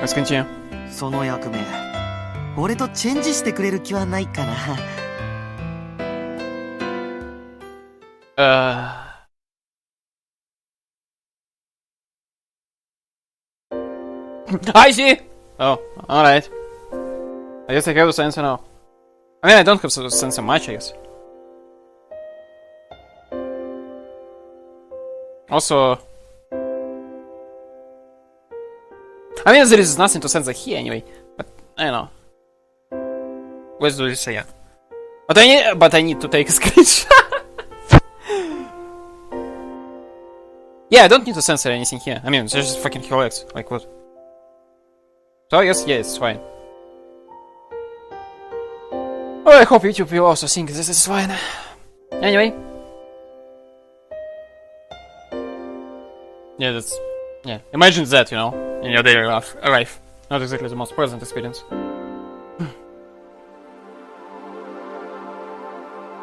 Let's continue. その役目、俺とチェンジしてくれる気はないかな。I see! Oh, alright. I guess I have the sensor now. I mean, I don't have the sensor much, I guess. Also... I mean, there is nothing to censor here anyway, but I don't know. Let's do this again. But I need to take a screenshot. Yeah, I don't need to censor anything here. I mean, there's just fucking Helex. Like, what? So I guess, yeah, it's fine. Oh, I hope YouTube will also think this is fine. Anyway. Yeah, that's... Yeah, imagine that, you know, in your daily life. Not exactly the most pleasant experience.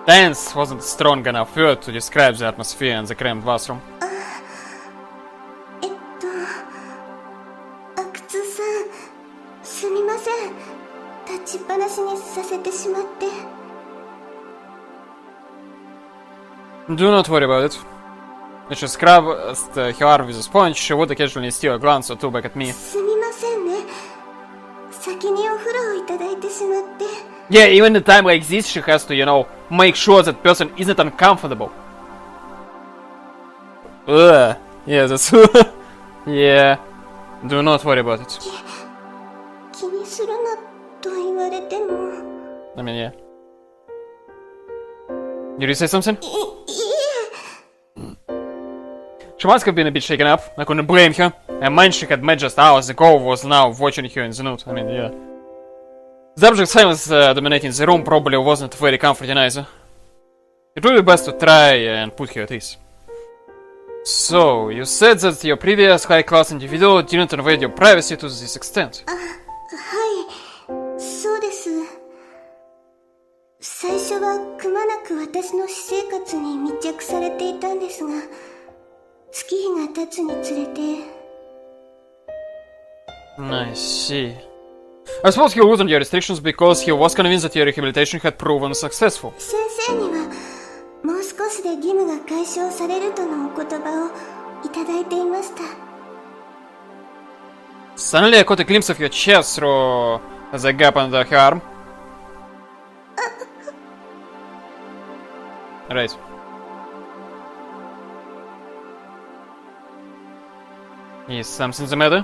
Dance wasn't a strong enough word to describe the atmosphere in the cramped bathroom. すみません。立ちっぱなしにさせてしまって。Do not worry about it. If she scrubbed her arm with a sponge, she would occasionally steal a glance or two back at me. すみませんね。先にお風呂をいただいてしまって。Yeah, even in a time like this, she has to, you know, make sure that person isn't uncomfortable. Ugh. Yeah, that's... Yeah. Do not worry about it. 気にするなと言われても。I mean, yeah. Did you say something? She must have been a bit shaken up. I couldn't blame her. A man she had met just hours ago was now watching her in the nude. I mean, yeah. The abject silence dominating the room probably wasn't very comforting either. It would be best to try and put her at ease. So, you said that your previous high-class individual didn't invade your privacy to this extent. はい、そうです。最初はくまなく私の私生活に密着されていたんですが、月日が経つにつれて。I see. I suppose he loosened your restrictions because he was convinced that your rehabilitation had proven successful. 先生にはもう少しで義務が解消されるとのお言葉をいただいていました。Suddenly I caught a glimpse of your chest through the gap under her arm. Right. Is something the matter? い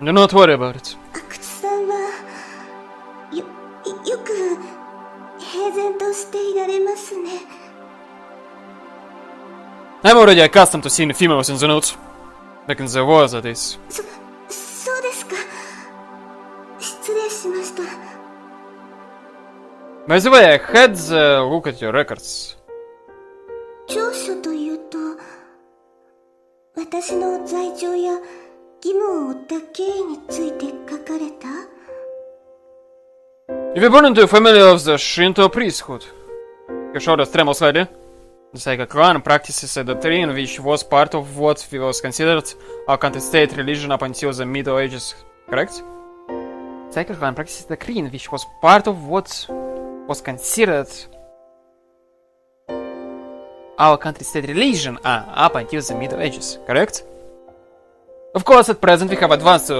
え。Do not worry about it. 阿久津さんはよく平然としていられますね。I'm already accustomed to seeing females in the nudes. Back in the war, that is. そうですか。失礼しました。By the way, I had a look at your records. 長所というと、私の罪状や義務を負った経緯について書かれた？ You were born into a family of the Shinto priesthood. Your shoulders tremble slightly. The Saika clan practices a doctrine which was part of what was considered our country's state religion up until the Middle Ages, correct? Saika clan practices a doctrine which was part of what was considered our country's state religion up until the Middle Ages, correct? Of course, at present we have advanced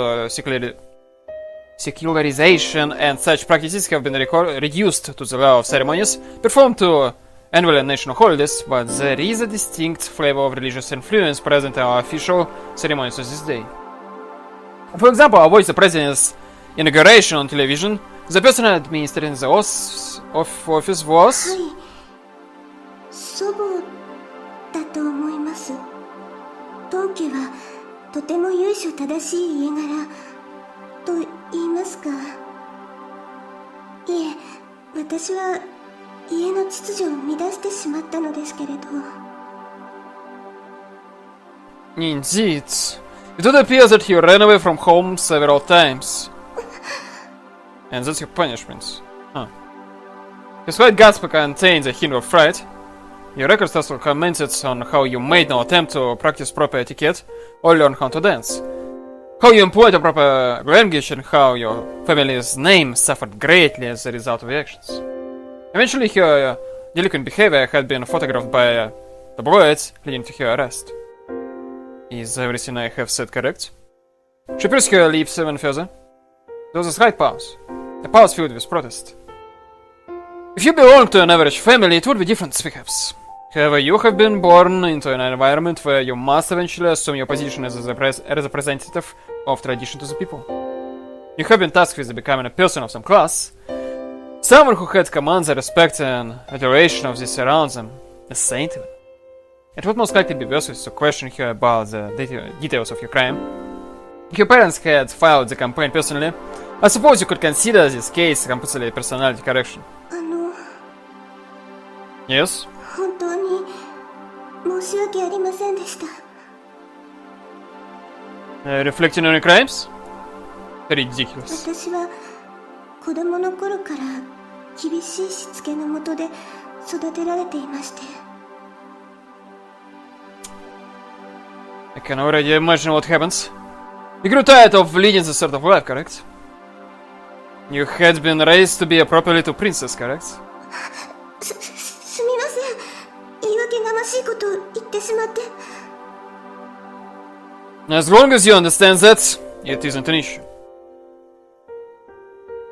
secularization, and such practices have been reduced to the level of ceremonies performed to annual and national holidays, but there is a distinct flavor of religious influence present in our official ceremonies of this day. For example, I watched the president's inauguration on television. The person administering the office was... はい、祖母だと思います。当家はとても由緒正しい家柄と言いますか。いえ、私は家の秩序を乱してしまったのですけれど。Indeed. It would appear that you ran away from home several times. And that's your punishment. Huh. His white gasp contains a hint of fright. Your records also commented on how you made no attempt to practice proper etiquette or learn how to dance. How you employed a proper language and how your family's name suffered greatly as a result of your actions. Eventually, her delinquent behavior had been photographed by tabloids, leading to her arrest. Is everything I have said correct? She pursed her lips even further. There was a slight pause. A pause filled with protest. If you belong to an average family, it would be different, perhaps. However, you have been born into an environment where you must eventually assume your position as a representative of tradition to the people. You have been tasked with becoming a person of some class, someone who had commands the respect and adoration of those around them, a saint even. It would most likely be worthless to question her about the details of your crime. If your parents had filed the complaint personally, I suppose you could consider this case completely personality correction. Yes? 本当に申し訳ありませんでした。Reflecting on your crimes? Ridiculous. 私は子供の頃から厳しいしつけのもとで育てられていまして。I can already imagine what happens. You grew tired of leading this sort of life, correct? You had been raised to be a proper little princess, correct? すみません。言い訳がましいことを言ってしまって。As long as you understand that, it isn't an issue.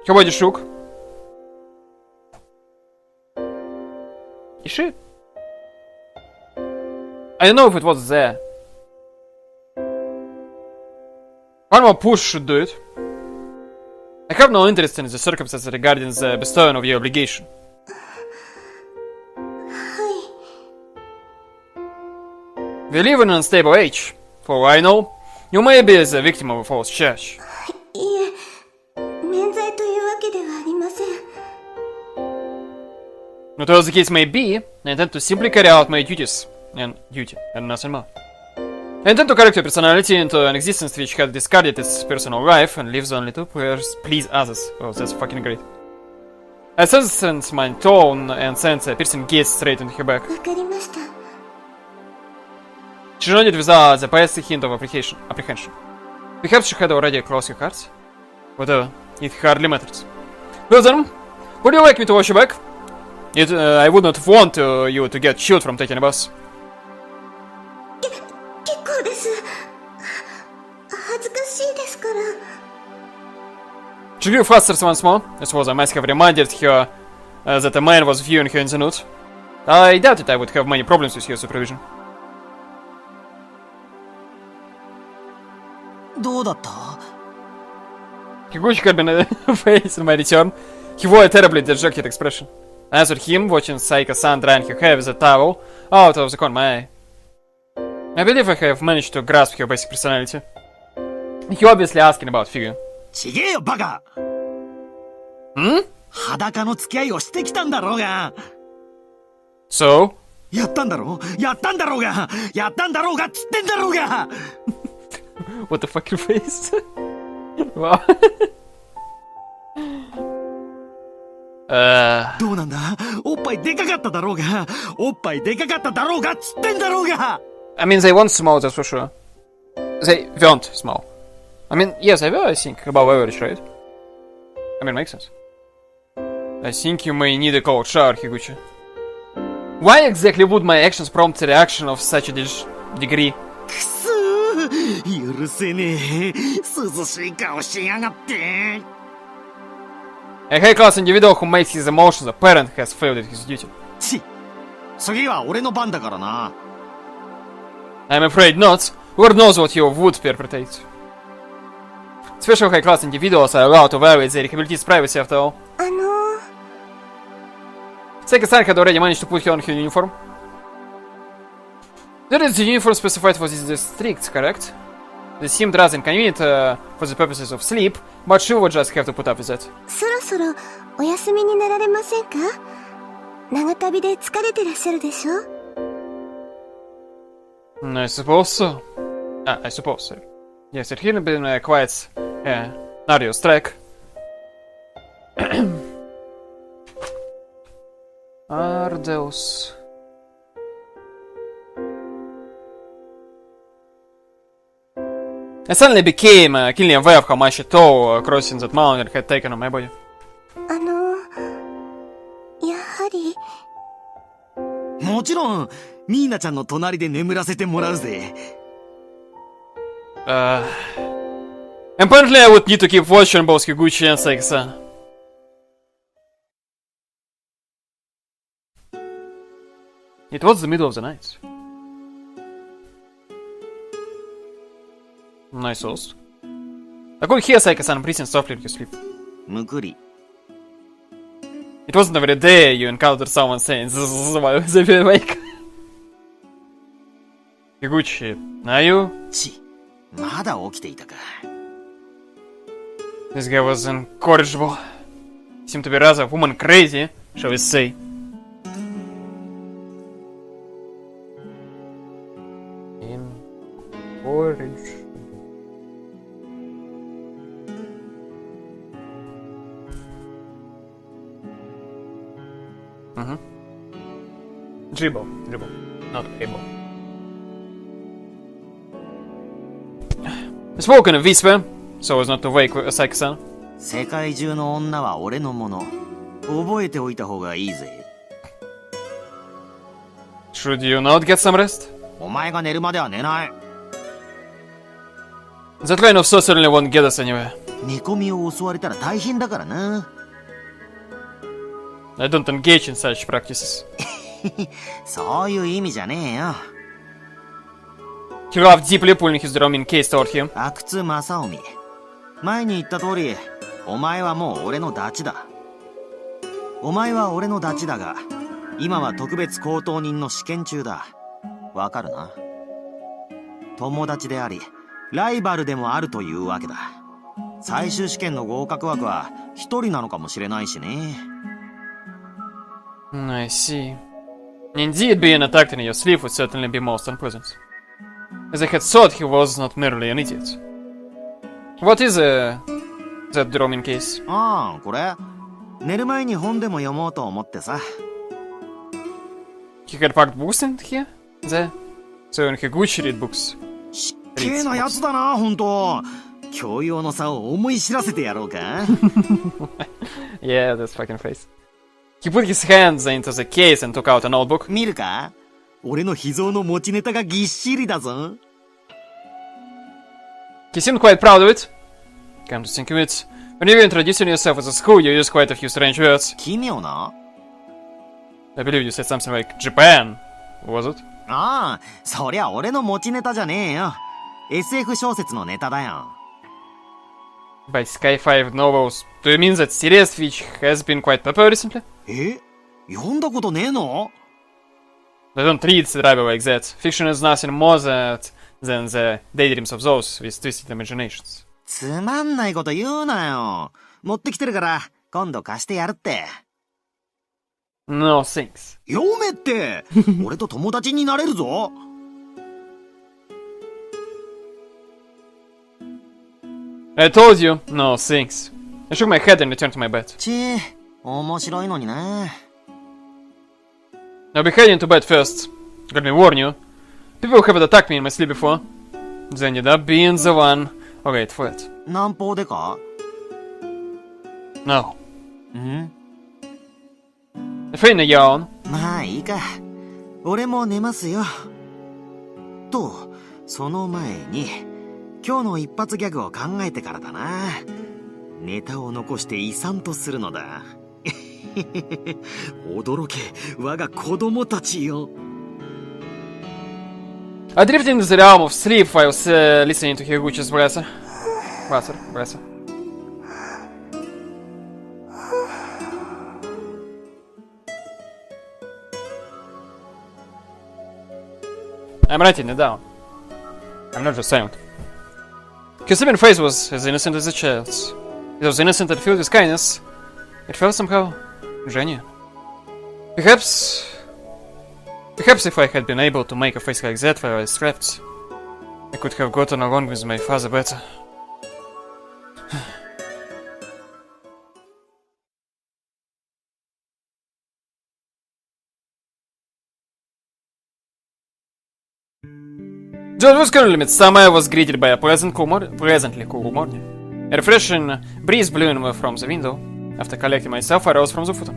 Her body shook. Is she? I don't know if it was there. One more push should do it. I have no interest in the circumstances regarding the bestowing of your obligation. We live in an unstable age. For all I know, you may be the victim of a false charge. いえ、免罪というわけではありません。Whatever the case may be, I intend to simply carry out my duties and nothing more. I intend to correct your personality into an existence which had discarded its personal life and lives only to please others. Oh, that's fucking great. I sense my tone and sent a piercing gaze straight into her back. わかりました。She nodded without the least hint of apprehension. Perhaps she had already closed her heart? Whatever, it hardly matters. Well then, would you like me to wash you back? I would not want you to get chilled from taking a bath. 結構です。恥ずかしいですから。She grew faster once more. I suppose I must have reminded her that a man was viewing her in the nude. I doubted I would have many problems with her supervision. どうだった？ Higuchi had been faced in my return. He wore a terribly dejected expression. I answered him, watching Saika-san drying her hair with a towel out of the corner of my eye. I believe I have managed to grasp her basic personality. He obviously asking about figure. ちげえよバカ。裸の付き合いをしてきたんだろうが。So? やったんだろうがやったんだろうがっつってんだろうが。What the fuck your face? Wow. どうなんだおっぱいでかかっただろうがっつってんだろうが。 I mean, they weren't small, that's for sure. They weren't small. I mean, yes, they were, I think, above average, right? I mean, makes sense. I think you may need a cold shower, Higuchi. Why exactly would my actions prompt a reaction of such a degree? くそー許せねえ涼しい顔しやがって。 A high-class individual who makes his emotions apparent has failed at his duty. ち次は俺の番だからな。 I'm afraid not. Lord knows what you would perpetrate. Special high-class individuals are allowed to violate their capabilities' privacy after all. Saika-san had already managed to put her on her uniform. There is the uniform specified for this district, correct? This seemed rather inconvenient for the purposes of sleep, but she would just have to put up with that. そろそろお休みになられませんか？長旅で疲れてらっしゃるでしょ？ I suppose so. I suppose so. Yes, it had been quite arduous trek. Arduous. I suddenly became keenly aware of how much a toll crossing that mountain had taken on my body. やはりもちろんミーナちゃんの隣で眠らせてもらうぜ。 Apparently I would need to keep watch on both Higuchi and Saiki-san. It was the middle of the night. Nice host. I could hear Saiki-san breathing softly in his sleep. むくり。 It wasn't every day you encountered someone saying "zzz" while they were awake. Higuchi, are you? ち、まだ起きていたか。 This guy was incorrigible. He seemed to be rather woman crazy, shall we say. Incorrigible. Dribble, not able. I spoke in a whisper, so as not to wake Saiki-san. 世界中の女は俺のもの。覚えておいた方がいいぜ。 Should you not get some rest? お前が寝るまでは寝ない。 That kind of thought certainly won't get us anywhere. 寝込みを襲われたら大変だからな。 I don't engage in such practices. そういう意味じゃねえよ。 He laughed deeply, pulling his drumming case toward him. 阿久津正臣。前に言った通り、お前はもう俺のダチだ。お前は俺のダチだが、今は特別高等人の試験中だ。わかるな？友達であり、ライバルでもあるというわけだ。最終試験の合格枠は一人なのかもしれないしね。 I see. Indeed, being attacked in your sleep would certainly be most unpleasant. As I had thought, he was not merely an idiot. What is that drumming case? ああ、これ寝る前に本でも読もうと思ってさ。 He had packed books in here? There? So in Higuchi read books. しっけえなやつだな、ほんと。教養の差を思い知らせてやろうか。Yeah, that's fucking face. He put his hands into the case and took out a notebook. 見るか？俺の秘蔵の持ちネタがぎっしりだぞ。 He seemed quite proud of it. Come to think of it, when you were introducing yourself at the school, you used quite a few strange words. 奇妙な？ I believe you said something like Japan, was it? ああ、そりゃ俺の持ちネタじゃねえよ。SF 小説のネタだよ。 By Sky 5 novels, do you mean that series which has been quite popular recently? え？読んだことねえの？ I don't read Sarabi like that. Fiction is nothing more than the daydreams of those with twisted imaginations. つまんないこと言うなよ。持ってきてるから、今度貸してやるって。No thanks. 読めって。俺と友達になれるぞ。I told you, no thanks. I shook my head and returned to my bed. 面白いのにな。I'll be heading to bed first. Let me warn you. People who have attacked me in my sleep before. They ended up being the one who ate for it. 南方でか？ No. ん？ I feign a yawn. まあいいか。俺も寝ますよ。と、その前に、今日の一発ギャグを考えてからだな。ネタを残して遺産とするのだ。驚け、我が子供たちよ。I drifted into the realm of sleep while listening to Higuchi's brother. I'm writing it down. I'm not just silent. His living face was as innocent as a child's. It was innocent and filled with kindness. It felt somehow genuine. Perhaps if I had been able to make a face like that while I slept, I could have gotten along with my father better. George was currently midsummer was greeted by a pleasantly cool morning. A refreshing breeze blew in from the window. After collecting myself, I rose from the futon.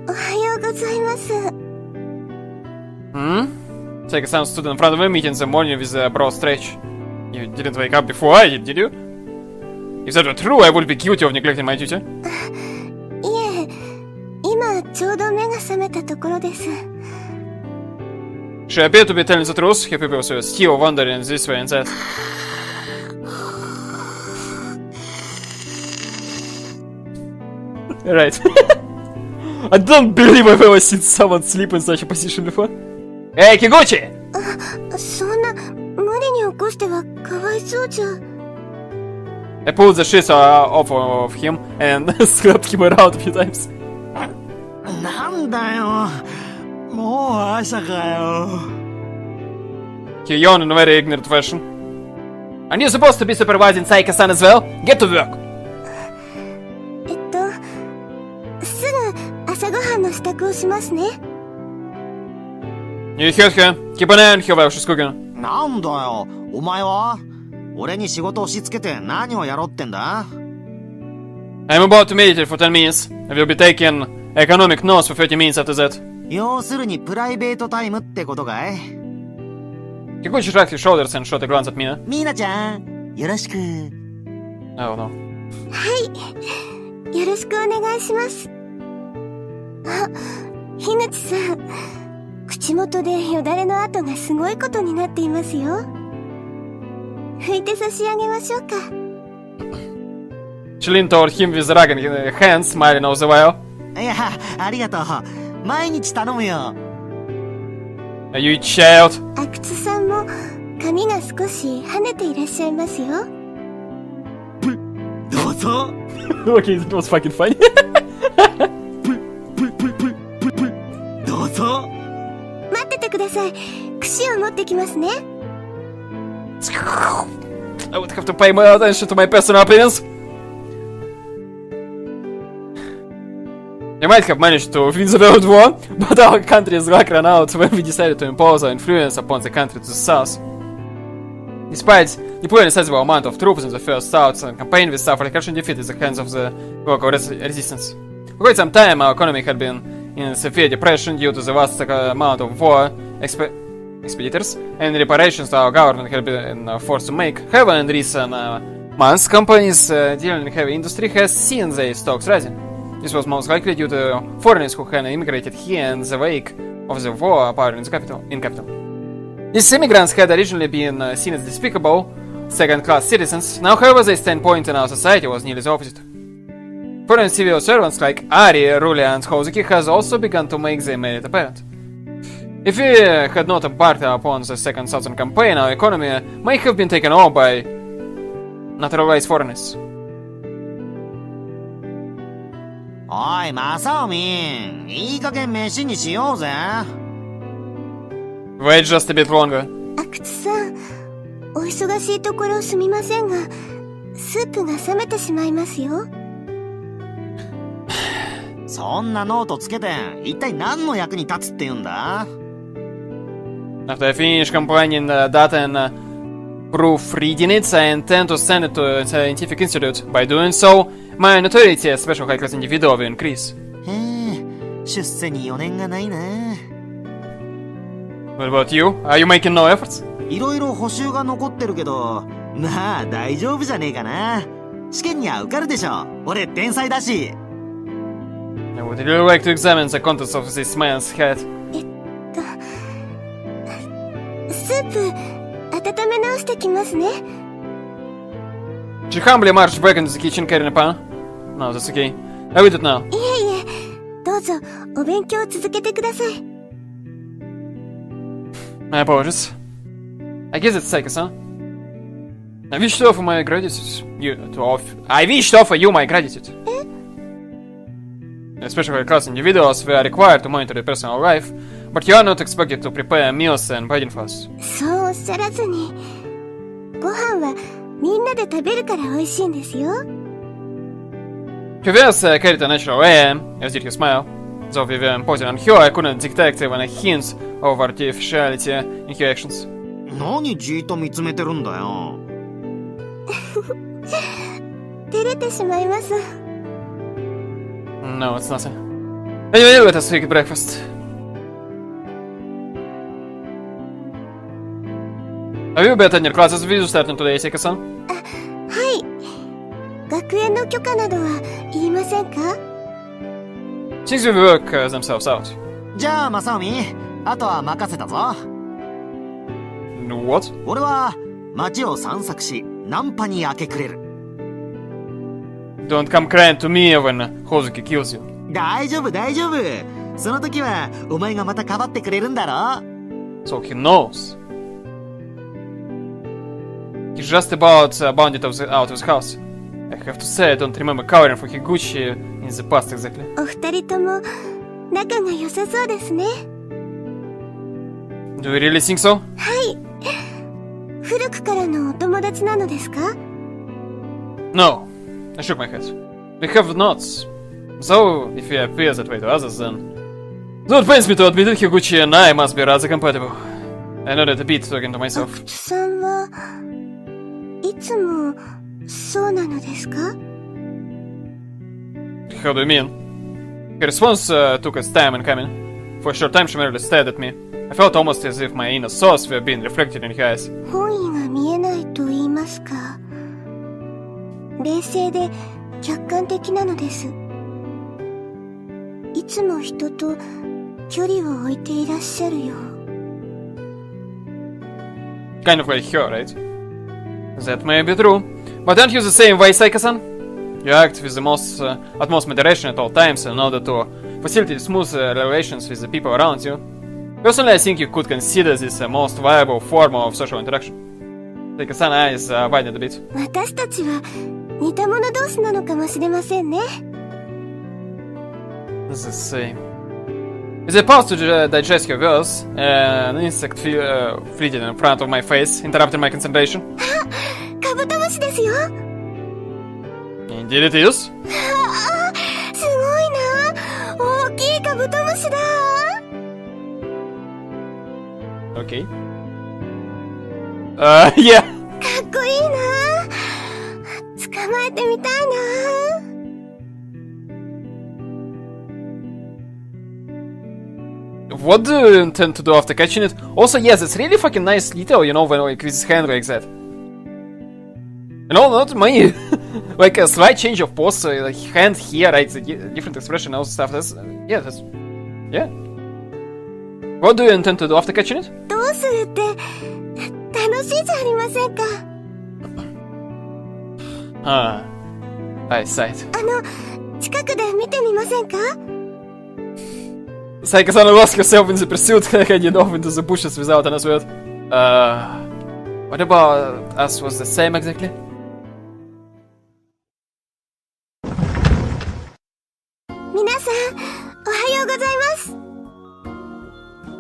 おはようございます。Take a sound stood in front of me, meeting the morning with a broad stretch. You didn't wake up before I did you? If that were true, I would be guilty of neglecting my duty. いえ、今ちょうど目が覚めたところです。 She appeared to be telling the truth. Her pupils were still wandering this way and that. Right. I don't believe I've ever seen someone sleep in such a position before. Hey, Kiguchi! そんな無理に起こしてはかわいそうじゃ。 I pulled the sheets off of him and slapped him around a few times. なんだよ。もう朝かよ。 He yawned in a very ignorant fashion. Aren't you supposed to be supervising Saika-san as well? Get to work! すぐ朝ごはんの支度をしますね。 You heard her. Keep an eye on her while she's cooking. なんだよ。お前は俺に仕事を押し付けて何をやろうってんだ I'm about to meditate for 10 minutes. I will be taking economic notes for 30 minutes after that. 要するにプライベートタイムってことかい Kikuchi shrugged his shoulders and shot a glance at me. ミーナちゃん、よろしく。Oh no. はい。よろしくお願いします。あ、樋口さん。口元でよだれの跡がすごいことになっていますよ。拭いて差し上げましょうか。She leaned toward him with the rag in her hand, smiling all the while. いや、ありがとう。毎日頼むよ。You child. 阿久津さんも髪が少し跳ねていらっしゃいますよ。どうぞ。Okay, that was fucking funny. どうぞ。待っててください。櫛を持ってきますね。I would have to pay more attention to my personal appearance. We might have managed to win the World War, but our country's luck ran out when we decided to impose our influence upon the country to the south. Despite deploying a sizable amount of troops in the first Southern campaign, we suffered a crushing defeat in the hands of the local resistance. For quite some time, our economy had been in severe depression due to the vast amount of war expenditures and reparations our government had been forced to make. However, in recent months, companies dealing in heavy industry has seen their stocks rising. This was most likely due to foreigners who had immigrated here in the wake of the war appearing in capital. These immigrants had originally been seen as despicable, second-class citizens. Now, however, their standpoint in our society was nearly the opposite. Foreign civil servants like Ari, Ruli, and Hozuki has also begun to make their merit apparent. If we had not embarked upon the second Southern campaign, our economy might have been taken over by naturalized foreigners. おい、マサオミン。いい加減飯にしようぜ。Wait just a bit longer. 阿久津さん、お忙しいところすみませんが、スープが冷めてしまいますよ。そんなノートつけて、一体何の役に立つって言うんだ After I finish combining data and proofreading it, I intend to send it to a scientific institute. By doing so, my notoriety as special high-class individual will increase. へえ、出世に余念がないな。What about you? Are you making no efforts? いろいろ補習が残ってるけど、まあ大丈夫じゃねえかな。試験には受かるでしょ。俺天才だし。I would really like to examine the contents of this man's head. スープ、温め直してきますね。She humbly marched back into the kitchen carrying a pan. No, that's okay. I will do it now. いえいえ、どうぞお勉強続けてください。My apologies. I guess it's Saika-san. I wish to offer my gratitude. I wish to offer you my gratitude. Especially class individuals, we are required to monitor your personal life, but you are not expected to prepare meals and providing for us. そうおっしゃらずに、ご飯はみんなで食べるから美味しいんですよ。 Her voice carried a natural air, as did her smile. Though Vivian pointed on her, I couldn't detect even a hint of artificiality in her actions. 何じーっと見つめてるんだよ。照れてしまいます。 No, it's nothing. Anyway, let us take breakfast. Have you been attending classes with you starting today, Seika-san? はい。学園の許可などはいりませんか？ Things will work themselves out. じゃあ、正臣、あとは任せたぞ。What? 俺は街を散策し、ナンパに明け暮れる。Don't come crying to me when Hozuki kills you. 大丈夫、大丈夫。その時は、お前がまたかばってくれるんだろ。 So he knows. He's just about bounded out of his house. I have to say, I don't remember covering for Higuchi in the past exactly. お二人とも仲が良さそうですね。Do you really think so? はい。古くからのお友達なのですか？ No. I shook my head. We have not. So, if he appears that way to others, then... Though it pains me to admit it, Higuchi and I must be rather compatible. I know that a bit, talking to myself. 阿久津さんはいつもそうなのですか？ How do you mean? Her response took its time in coming. For a short time she merely stared at me. I felt almost as if my inner thoughts were being reflected in her eyes. 本意が見えないと言いますか。冷静で客観的なのです。いつも人と距離を置いていらっしゃるよう。 Kind of like her, right? That may be true. But aren't you the same way, Saika-san? You act with the utmost moderation at all times in order to facilitate smooth relations with the people around you. Personally, I think you could consider this a most viable form of social interaction. Saika-san eyes widened a bit. 私たちは似た者同士なのかもしれませんね。 The same. As I paused to digest her words, an insect flitted in front of my face, interrupting my concentration. カブトムシですよ。 Indeed it is. すごいな。大きいカブトムシだ。 Okay. Yeah. かっこいいな。捕まえてみたいな。 What do you intend to do after catching it? Also, yes, it's really fucking nice detail, you know, when like with his hand like that. You know, not me. Like a slight change of pose, like hand here, right? The different expression, all stuff. That's yeah. What do you intend to do after catching it? どうするって楽しいじゃありませんか。 I sighed. 近くで見てみませんか？ Saika-san lost herself in the pursuit, heading off into the bushes without an word. What about us was the same exactly? 皆さん、おはようございます。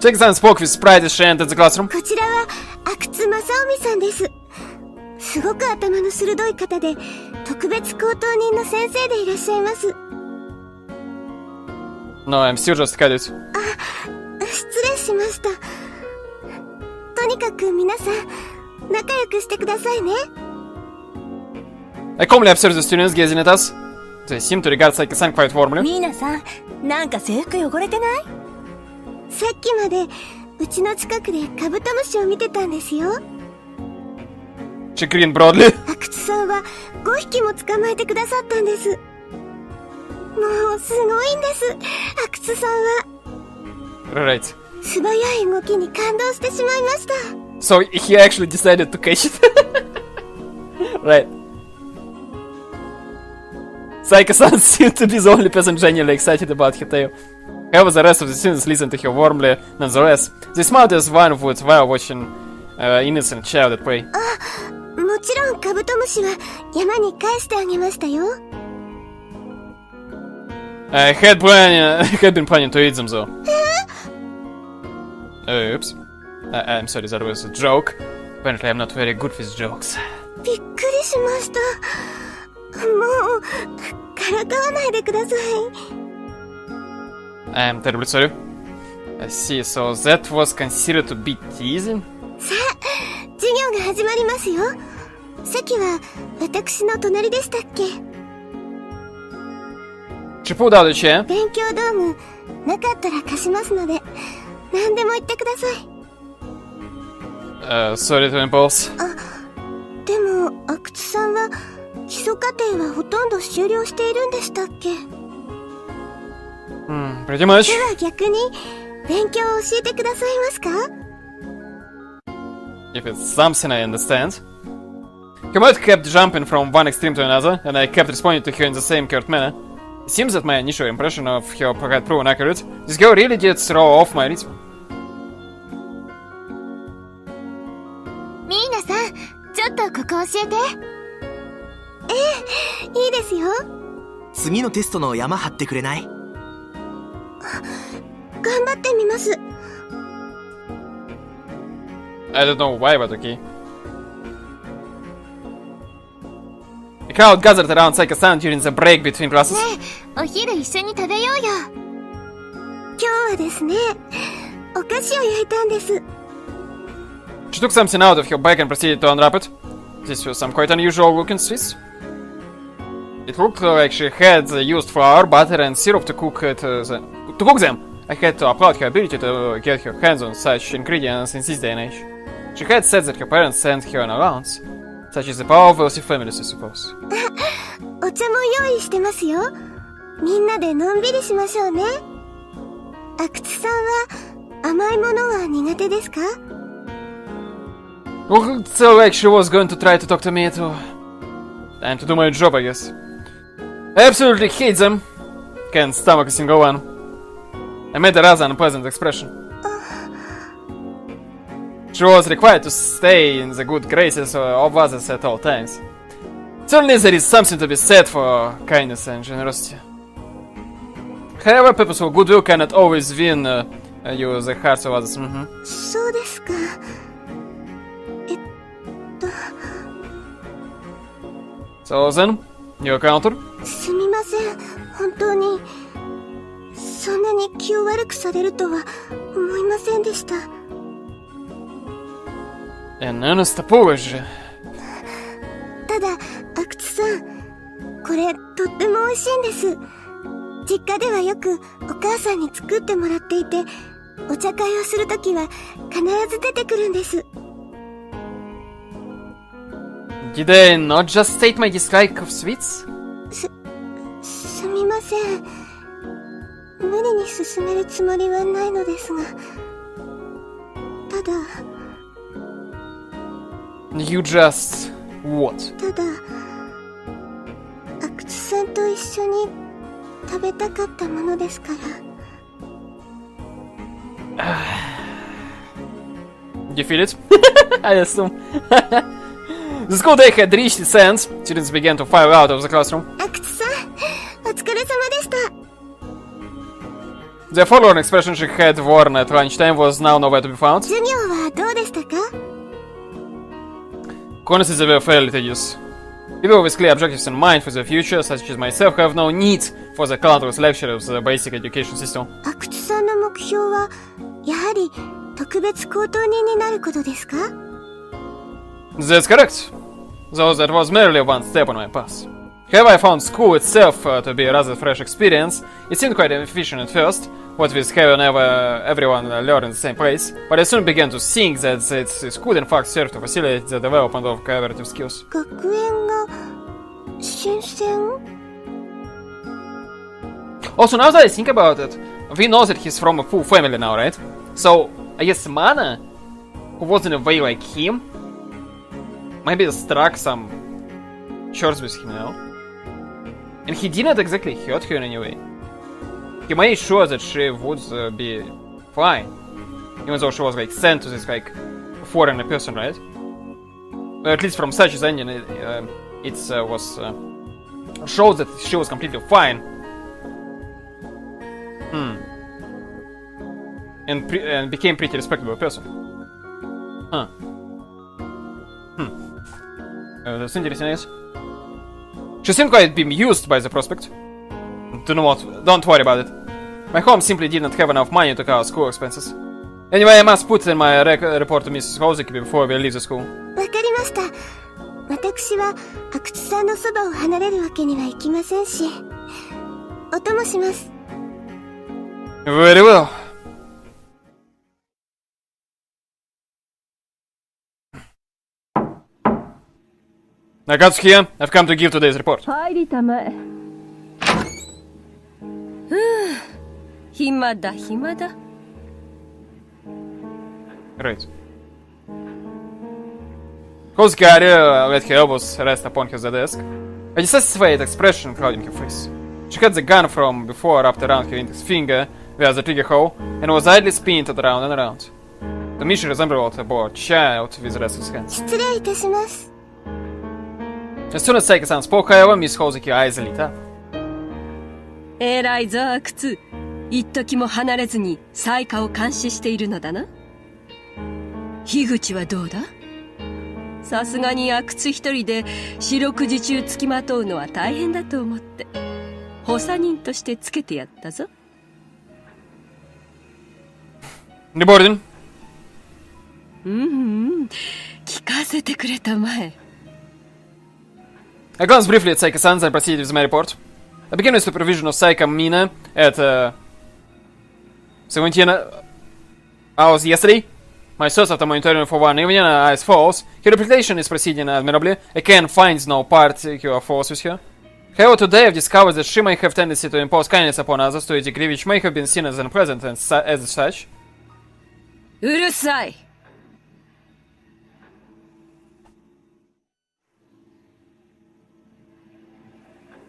Saika-san spoke with pride as she entered the classroom. こちらは阿久津正臣さんです。すごく頭の鋭い方で、特別高等人の先生でいらっしゃいます。 No, I'm still just a cadet. 失礼しました。とにかく皆さん、仲良くしてくださいね。 I calmly observed the students gazing at us. They seemed to regard Saika-san quite warmly. ミーナさん、なんか制服汚れてない？さっきまで、うちの近くでカブトムシを見てたんですよ。 She grinned broadly. 阿久津さんは5匹も捕まえてくださったんです。もうすごいんです、阿久津さんは。 Right. 素早い動きに感動してしまいました。 So he actually decided to catch it. Right. Saika-san seemed to be the only person genuinely excited about her tale. However, the rest of the students listened to her warmly nonetheless. They smiled as one would while watching innocent child at play. もちろんカブトムシは山に返してあげましたよ。 I had been planning to eat them though. Oops. I'm sorry, that was a joke. Apparently I'm not very good with jokes. びっくりしました。もうからかわないでください。I'm terribly sorry. I see, so that was considered to be teasing? さあ、授業が始まりますよ。席は私の隣でしたっけ？ She pulled out a chair. 勉強道具なかったら貸しますので、何でも言ってください。Sorry to impulse. でも、阿久津さんは基礎課程はほとんど終了しているんでしたっけ？ Pretty much. では逆に勉強を教えてくださいますか？ If it's something I understand. Her mouth kept jumping from one extreme to another, and I kept responding to her in the same curt manner. It seems that my initial impression of her had proven accurate. This girl really did throw off my rhythm. ミーナさん、ちょっとここ教えて。いいですよ。次のテストの山張ってくれない？頑張ってみます。I don't know why, but okay. The crowd gathered around Saika-san during the break between classes. ねえ、お昼一緒に食べようよ。今日はですね、お菓子を焼いたんです。 She took something out of her bag and proceeded to unwrap it. This was some quite unusual looking sweets. It looked like she had used flour, butter, and syrup to cook them. I had to applaud her ability to get her hands on such ingredients in this day and age. She had said that her parents sent her an allowance. Such is the power of wealthy families, I suppose. お茶も用意してますよ。みんなでのんびりしましょうね。阿久津さんは甘いものは苦手ですか？ Looked so like she was going to try to talk to me too. Time to do my job, I guess. I absolutely hate them. Can't stomach a single one. I made a rather unpleasant expression. She was required to stay in the good graces of others at all times. Certainly there is something to be said for kindness and generosity. However, purposeful goodwill cannot always win you the hearts of others. そうですか。So then, your counter? すみません。本当にそんなに気を悪くされるとは思いませんでした。 An earnest apology. ただ、阿久津さん、これとっても美味しいんです。実家ではよくお母さんに作ってもらっていて、お茶会をするときは必ず出てくるんです。 Did I not just state my dislike of sweets? すみません。無理に進めるつもりはないのですが、ただ You just... what? ただ、阿久津さんと一緒に食べたかったものですから。You feel it? I assume. The school day had reached its end. Students began to file out of the classroom. 阿久津さん、お疲れ様でした。 The forlorn expression she had worn at lunchtime was now nowhere to be found. 授業はどうでしたか？ Honestly, they were fairly tedious. People with clear objectives in mind for the future, such as myself, have no need for the countless lectures of the basic education system. 阿久津さんの目標は、やはり特別高等人になることですか？ That's correct. Though that was merely one step on my path. However, I found school itself to be a rather fresh experience. It seemed quite efficient at first, what with having everyone learn in the same place, but I soon began to think that it could in fact serve to facilitate the development of collaborative skills. 学園が新鮮？ Also, now that I think about it, we know that he's from a poor family now, right? So, I guess Mana, who was in a way like him, maybe struck some chords with him now. And he didn't exactly hurt her in any way. He made sure that she would be fine. Even though she was like sent to this like foreign person, right? Well, at least from such as ending, it was showed that she was completely fine. And became pretty respectable person. Huh. That's interesting, I guess. She seemed quite bemused by the prospect. Don't worry about it. My home simply did not have enough money to cover school expenses. Anyway, I must put in my report to Mrs. Hozuki before we leave the school. わかりました。私は阿久津さんのそばを離れるわけにはいきませんし、お供します。Very well. Nakatsuki here. I've come to give today's report. 入りたまえ。暇だ暇だ。Right. Hozuki let her elbows rest upon his desk. A dissatisfied expression clouding her face. She had the gun from before wrapped around her index finger via the trigger hole and was idly spinning it around and around. To me, she resembled a bored child with restless hands. 失礼いたします。As soon as Saika-san spoke, however, Miss Hozuki's eyes lit up. えらいぞ阿久津。一時も離れずに彩花を監視しているのだな。樋口はどうだ？さすがに阿久津一人で四六時中付きまとうのは大変だと思って補佐人としてつけてやったぞ。Reporting. 聞かせてくれたまえ。I glanced briefly at Saika-san and proceeded with my report. I began with supervision of Saika Mina at 17 hours yesterday. My source after monitoring for 1 evening is false. Her reputation is proceeding admirably. I can find no particular faults with her. However, today I've discovered that she may have tendency to impose kindness upon others to a degree which may have been seen as unpleasant and as such. うるさい。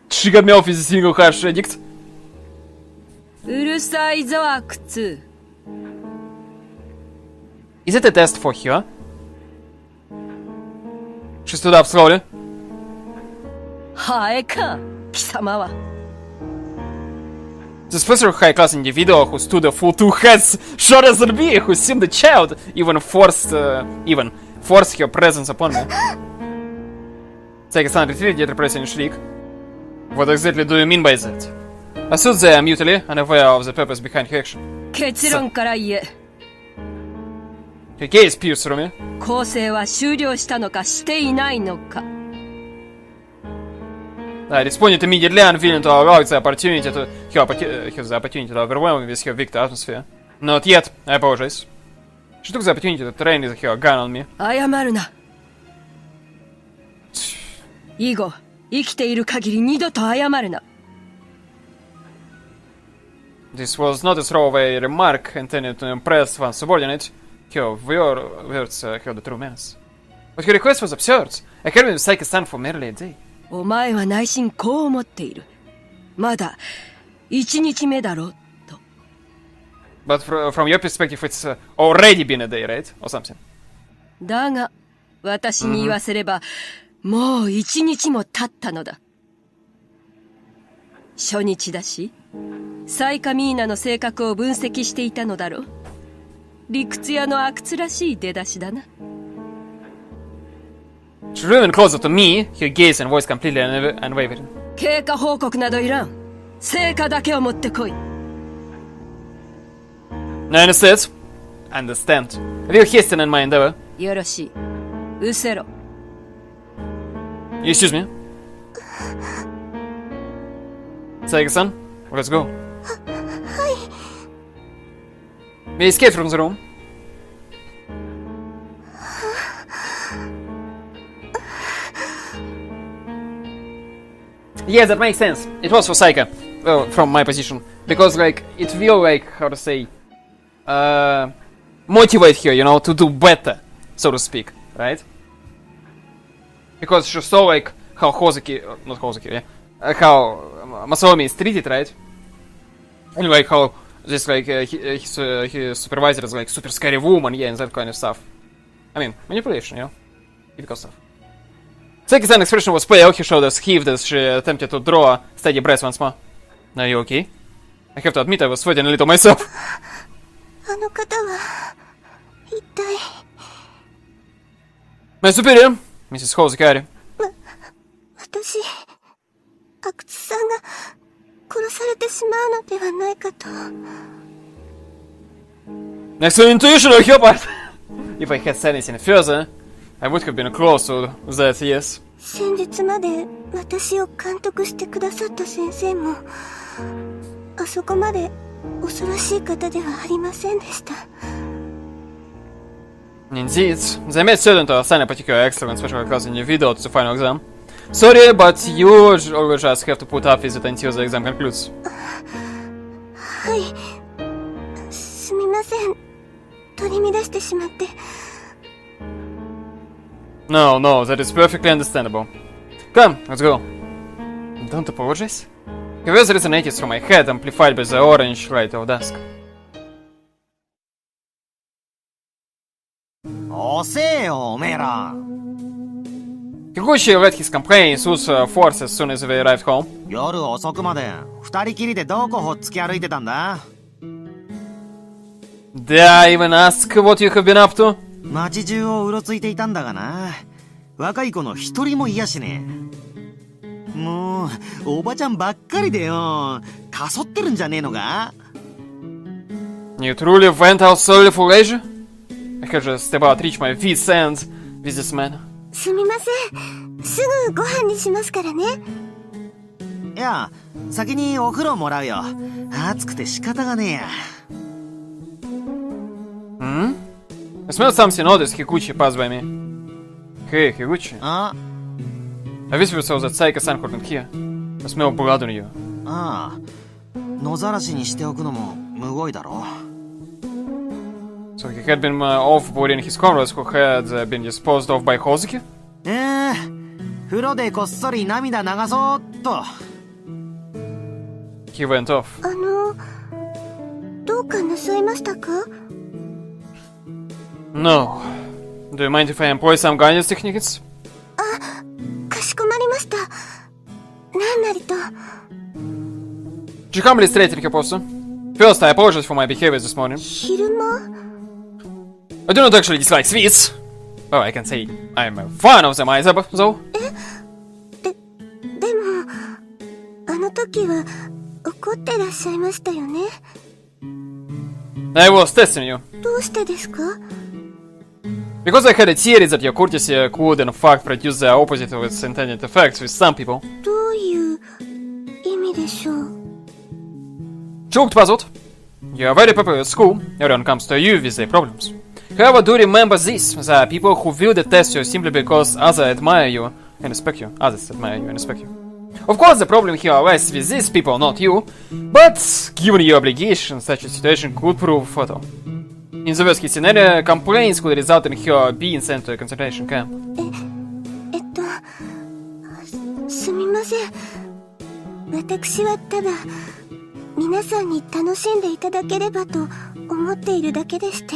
She got me off with a single harsh edict. うるさいぞ阿久津。Is it a test for her? She stood up slowly. ハエか貴様は。 This special high-class individual who stood a full 2 heads shorter than me, who seemed a child, even forced her presence upon me. Saika-san retreated, yet repressing a shriek. What exactly do you mean by that? I stood there mutely, unaware of the purpose behind her action. 結論から言え。 Her gaze pierced through me. 構成は終了したのかしていないのか。 I responded immediately, unwilling to allow the opportunity to overwhelm me with her victor atmosphere. Not yet, I apologize. She took the opportunity to train with her gun on me. 謝るな。以後、生きている限り二度と謝るな。 This was not a throwaway remark intended to impress one's subordinate. Her words held a true menace. But her request was absurd. I had been with Saika-san for merely a day. お前は内心こう思っている。まだ一日目だろと。But from your perspective, it's already been a day, right? Or something. だが、私に言わせれば、もう一日も経ったのだ。初日だし、サイカミーナの性格を分析していたのだろう。理屈屋の阿久津らしい出だしだな。She drew in closer to me, her gaze and voice completely unwavering. 経過報告などいらん。成果だけを持ってこい。I understand. Understand. I will hasten in my endeavor. よろしい。失せろ。Excuse me. Saika-san, let's go. We escaped from the room. Yeah, that makes sense. It was for Saika, well, from my position, because like it will like how to say, motivate her, you know, to do better, so to speak, right? Because she saw like how not Hozuki, yeah, how Masaomi is treated, right? And like how this like his supervisor is like super scary woman, yeah, and that kind of stuff. I mean, manipulation, you know, typical stuff. Saika-san's expression was pale. Her shoulders heaved as she attempted to draw a steady breath once more. Are you okay? I have to admit I was sweating a little myself. あの方は一体。 My superior, Mrs. Hozuki. 私、阿久津さんが殺されてしまうのではないかと。 Next to intuition or your part. If I had said anything further, I would have been close to that, yes. 先日まで私を監督してくださった先生もあそこまで恐ろしい方ではありませんでした。 Indeed, they made certain to assign a particular excellent special class individual to the final exam. Sorry, but you always just have to put up with it until the exam concludes. はい、すみません、取り乱してしまって。 No, that is perfectly understandable. Come, let's go. Don't apologize. Curious resonated through my head, amplified by the orange light of dusk. 遅えよ、おめえら。 Kikuchi let his complaints lose force as soon as they arrived home. 夜遅くまで二人きりでどこほっつき歩いてたんだ？ Did I even ask what you have been up to? 街中をうろついていたんだがな。若い子の一人もいやしねえ。もうおばちゃんばっかりでよ。かそってるんじゃねえのか？ You truly went out solely for leisure? I had just about reached my wit's end with this man. すみません、すぐご飯にしますからね。いや、先にお風呂もらうよ。暑くて仕方がねえや。Hmm? I smelled something odd as Kikuchi passed by me. Hey, Kikuchi. あ I whispered so that Saika-san couldn't hear. I smell blood on you. ああ、野ざらしにしておくのもむごいだろ。 So he had been offboarding his comrades who had been disposed of by Hozuki? 風呂でこっそり涙流そうっと。 He went off. どうかなさいましたか？ No. Do you mind if I employ some guidance techniques? かしこまりました。なんなりと。 She humbly straightened her posture. First, I apologize for my behavior this morning. 昼間？ I do not actually dislike sweets. Oh, I can say I'm a fan of them either, though. でも、あの時は怒ってらっしゃいましたよね。 I was testing you. どうしてですか？ Because I had a theory that your courtesy could in fact produce the opposite of its intended effects with some people. どういう意味でしょう？ She looked puzzled. You are very popular at school. Everyone comes to you with their problems. However, do remember this: there are people who will detest you simply because others admire you and respect you. Others admire you and respect you. Of course, the problem here lies with these people, not you. But given your obligation, such a situation could prove fatal. In the worst case scenario, complaints could result in her being sent to a concentration camp. すみません。私はただ皆さんに楽しんでいただければと思っているだけでして。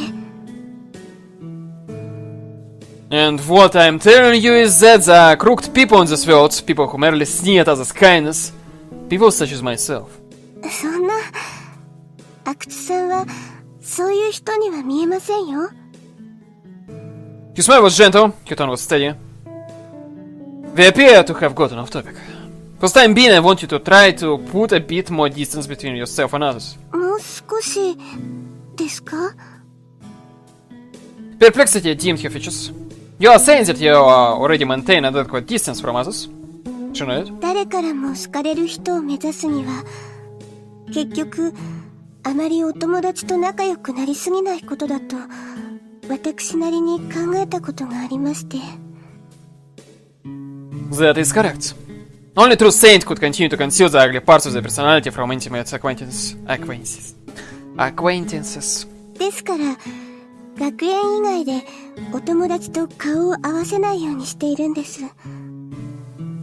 And what I'm telling you is that there are crooked people in this world, people who merely sneer at others' kindness, people such as myself. そんな、阿久津さんはそういう人には見えませんよ。 His smile was gentle, her tone was steady. We appear to have gotten off topic. For the time being, I want you to try to put a bit more distance between yourself and others. もう少しですか？ Perplexity dimmed her features. You are saying that you already maintain an adequate distance from others? She nodded. 誰からも好かれる人を目指すには、結局あまりお友達と仲良くなりすぎないことだと私なりに考えたことがありまして。 That is correct. Only true saint could continue to conceal the ugly parts of their personality from intimate acquaintances. ですから学園以外でお友達と顔を合わせないようにしているんです。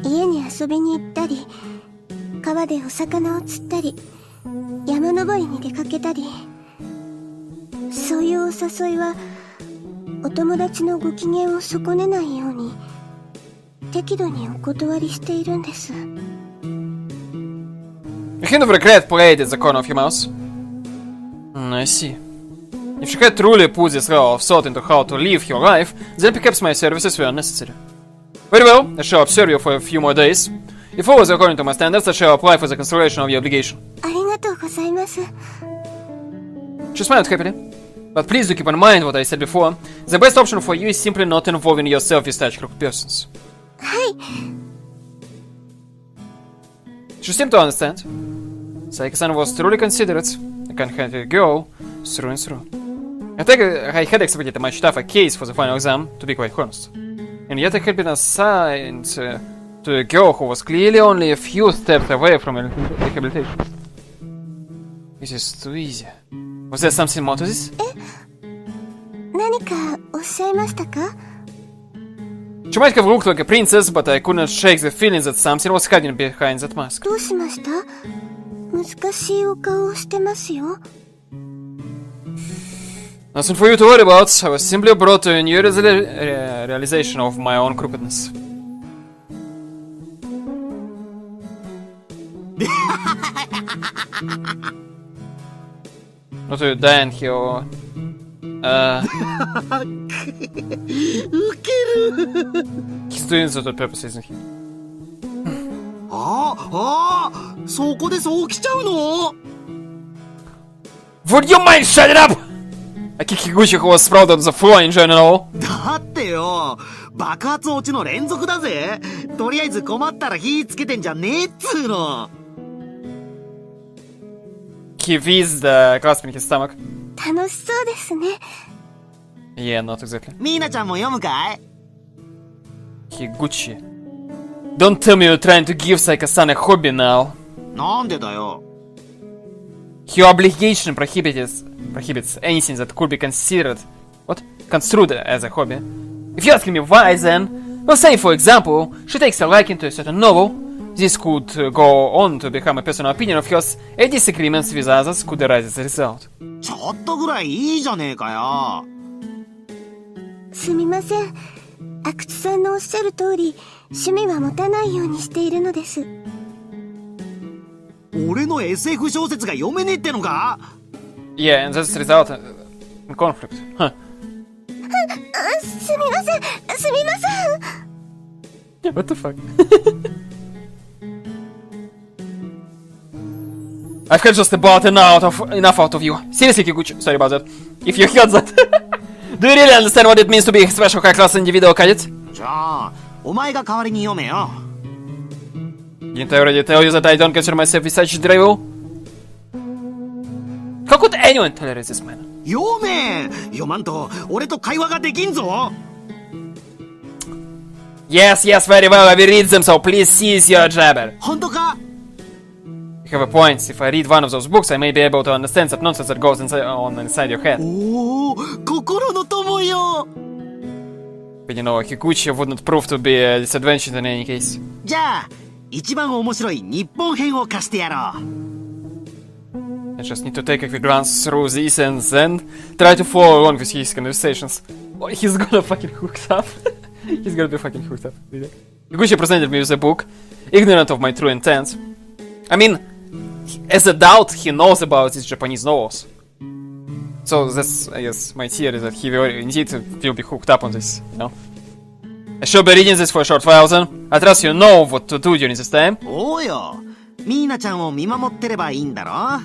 家に遊びに行ったり、川でお魚を釣ったり、山登りに出かけたり、そういうお誘いはお友達のご機嫌を損ねないように適度にお断りしているんです。 A hint of regret played at the corner of your mouth. I see. If she had truly put this level of thought into how to live your life, then perhaps my services were unnecessary. Very well, I shall observe you for a few more days. If all was according to my standards, I shall apply for the cancellation of your obligation. ありがとうございます。 She smiled happily. But please do keep in mind what I said before. The best option for you is simply not involving yourself with such crooked persons. はい。 She seemed to understand. Saika-san was truly considerate, a kind-hearted girl, through and through. I had expected a much tougher case for the final exam, to be quite honest. And yet I had been assigned to a girl who was clearly only a few steps away from rehabilitation. This is too easy. Was there something more to this? 何かおっしゃいましたか？ She might have looked like a princess, but I couldn't shake the feeling that something was hiding behind that mask. どうしました？難しいお顔をしてますよ。 Nothing for you to worry about. I was simply brought to a new realization of my own crookedness. Not to die in here or... He's doing this on purpose, isn't he? そこでそう来ちゃうの？ Would you mind shutting up? I kick Higuchi who was sprawled on the floor in general. だってよ、爆発落ちの連続だぜ。とりあえず困ったら火つけてんじゃねえっつーの。He wheezed, clasping his stomach. 楽しそうですね。 Yeah, not exactly. ミーナちゃんも読むかい？ Higuchi. Don't tell me you're trying to give Saika-san a hobby now. なんでだよ。 Your obligation prohibits anything that could be construed as a hobby. If you're asking me why, then, well, say for example, she takes a liking to a certain novel. This could go on to become a personal opinion of hers, and disagreements with others could arise as a result. ちょっとぐらいいいじゃねえかよ。すみません。阿久津さんのおっしゃる通り、趣味は持たないようにしているのです。俺の SF 小説が読めねえってのか？ Yeah, and that's the result in conflict. Huh. すみません。すみません。 What the fuck? I've had just about enough out of you. Seriously, Kikuchi, sorry about that. If you heard that. Do you really understand what it means to be a special high-class individual cadet? じゃあ、お前が代わりに読めよ。 Didn't I already tell you that I don't consider myself with such drivel? How could anyone tolerate this man? 読め！読まんと、俺と会話ができんぞ！ Yes, very well, I will read them, so please cease your jabber. 本当か？ You have a point. If I read one of those books, I may be able to understand that nonsense that goes inside your head. おお、心の友よ。 But you know, Higuchi wouldn't prove to be a disadvantage in any case. じゃあ、一番面白い日本編を貸してやろう。 I just need to take a quick glance through these and then try to follow along with his conversations. Oh, he's gonna fucking hook up. He's gonna be fucking hooked up. Higuchi presented me with a book, ignorant of my true intent. I mean, as a adult, he knows about these Japanese novels. So that's, I guess, my theory that he will indeed will be hooked up on this, you know? I shall be reading this for a short while then. I trust you know what to do during this time. おうよ。ミーナちゃんを見守ってればいいんだろ？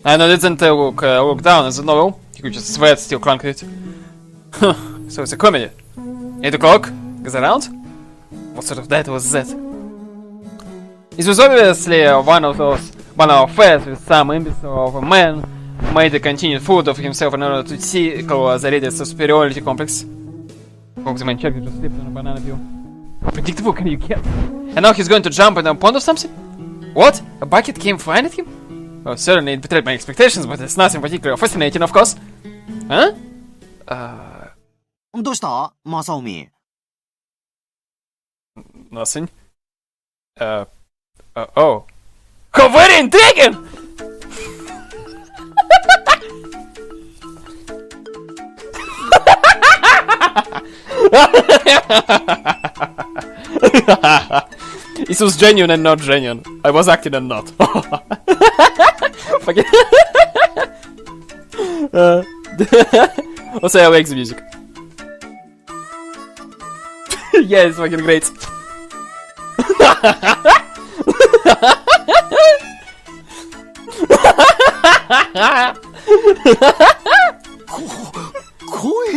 I didn't look down at the novel. Higuchi's sweat still clung to it. So it's a comedy. 8 o'clock? Is around? What sort of date was that? It was obviously one of affairs with some imbecile of a man who made a continued fool of himself in order to tickle the reader's superiority complex. Hope the man checked just slipped on a banana peel. Predictable, can you get? And now he's going to jump in a pond or something? What? A bucket came flying at him? Well, certainly it betrayed my expectations, but it's nothing particularly fascinating, of course. Huh? どうしたマサオミ？ Nothing. Oh. How very intriguing! This was genuine and not genuine. I was acting and not. Fucking. Also, I like the music. Yeah, it's fucking great. 声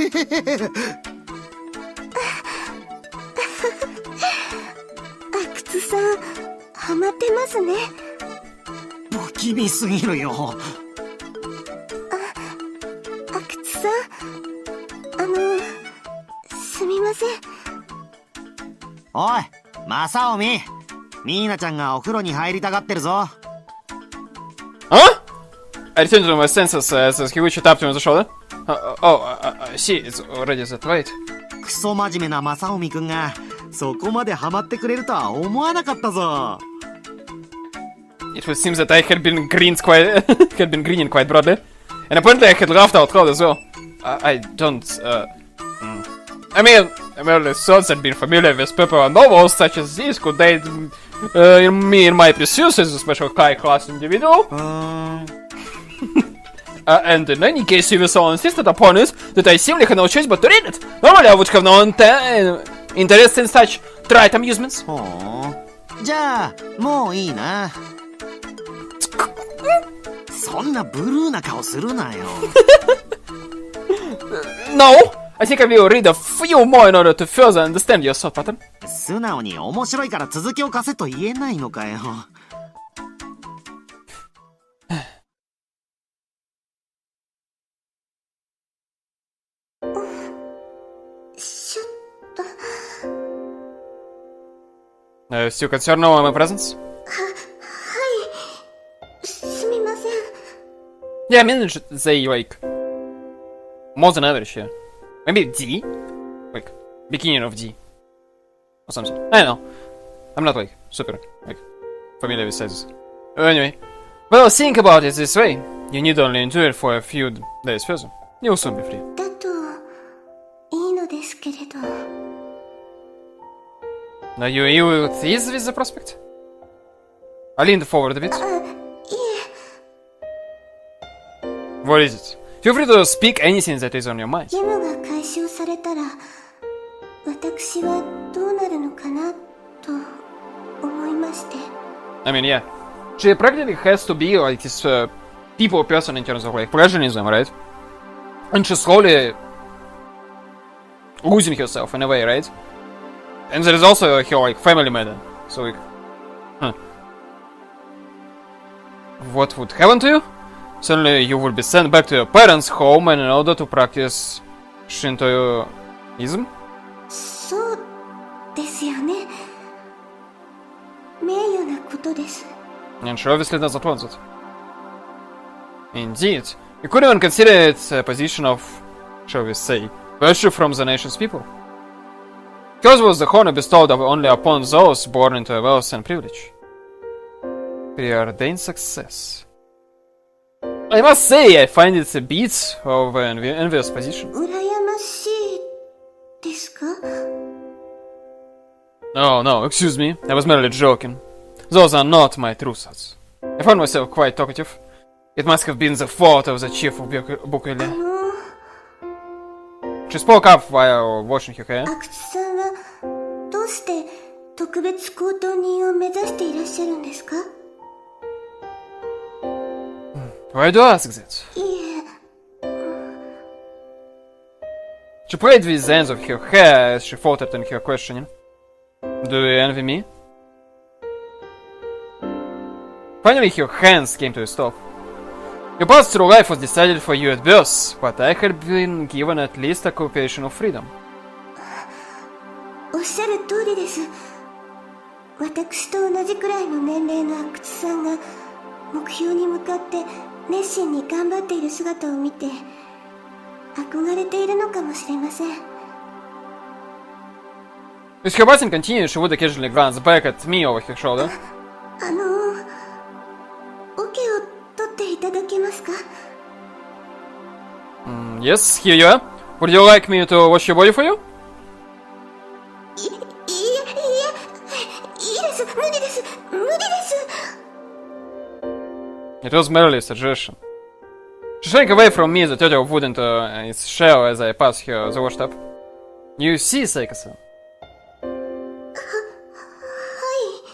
阿久津さん、ハマってますね。不気味すぎるよ。阿久津さん、すみません。おい、正臣。ミーナちゃんがお風呂に入りたがってるぞ。Huh? I returned to my senses as Yuukyuu tapped me on the shoulder. I see, it's already that late. クソ真面目な正臣くんがそこまでハマってくれるとは思わなかったぞ。It would seem that I had been grinning quite broadly, and apparently I had laughed out loud as well. I don't. I mean, I merely thought I'd been familiar with popular novels such as these could aid me in my pursuit as a special high-class individual. And in any case, you so insisted upon it that I simply had no choice but to read it. Normally, I would have no interest in such trite amusements. ほう。じゃあもういいな。そんなブルーな顔するなよ。No! I think I will read a few more in order to further understand your thought pattern. 素直に面白いから続きを貸せと言えないのかよ。ちょっと。Still concerned over my presence? はい。すみません。 Yeah, I managed to say, like, more than average here. Maybe D? Like, beginning of D. Or something. I don't know. I'm not, like, super, like, familiar with sizes. Anyway. Well, think about it this way. You need only endure it for a few days further. You'll soon be free. だといいのですけれど。Are you at ease with the prospect? I leaned forward a bit. いえ。 What is it? Feel free to speak anything that is on your mind. 義務が解消されたら私はどうなるのかなと思いまして。 I mean, yeah. She practically has to be like this people person in terms of like pleasureism, right? And she's slowly losing herself in a way, right? And there is also her like family matter. So like, what would happen to you? Suddenly you will be sent back to your parents' home in order to practice Shintoism? そうですよね。名誉なことです。 And she obviously doesn't want it. Indeed. You could even consider it a position of, shall we say, virtue from the nation's people. Because it was the honor bestowed only upon those born into wealth and privilege. Preordained success. I must say, I find it a bit of an envious position. 羨ましいですか？ Oh no, excuse me, I was merely joking. Those are not my true thoughts. I found myself quite talkative. It must have been the fault of the chief of Bukele. She spoke up while washing her hair. 阿久津さんはどうして特別高等人を目指していらっしゃるんですか？ Why do you ask that? いえ。 She played with the ends of her hair as she faltered in her questioning. Do you envy me? Finally, her hands came to a stop. Your path through life was decided for you at birth, but I had been given at least a occupational freedom. おっしゃる通りです。私と同じくらいの年齢の阿久津さんが目標に向かって熱心に頑張っている姿を見て憧れているのかもしれません。 As her bathing continued, she would occasionally glance back at me over her shoulder. オケを取っていただけますか？ Yes, here you are. Would you like me to wash your body for you? いいです。無理です。 It was merely a suggestion. She shrank away from me, the turtle of wood into its shell as I passed her the washtub. You see, Seika-san. はい。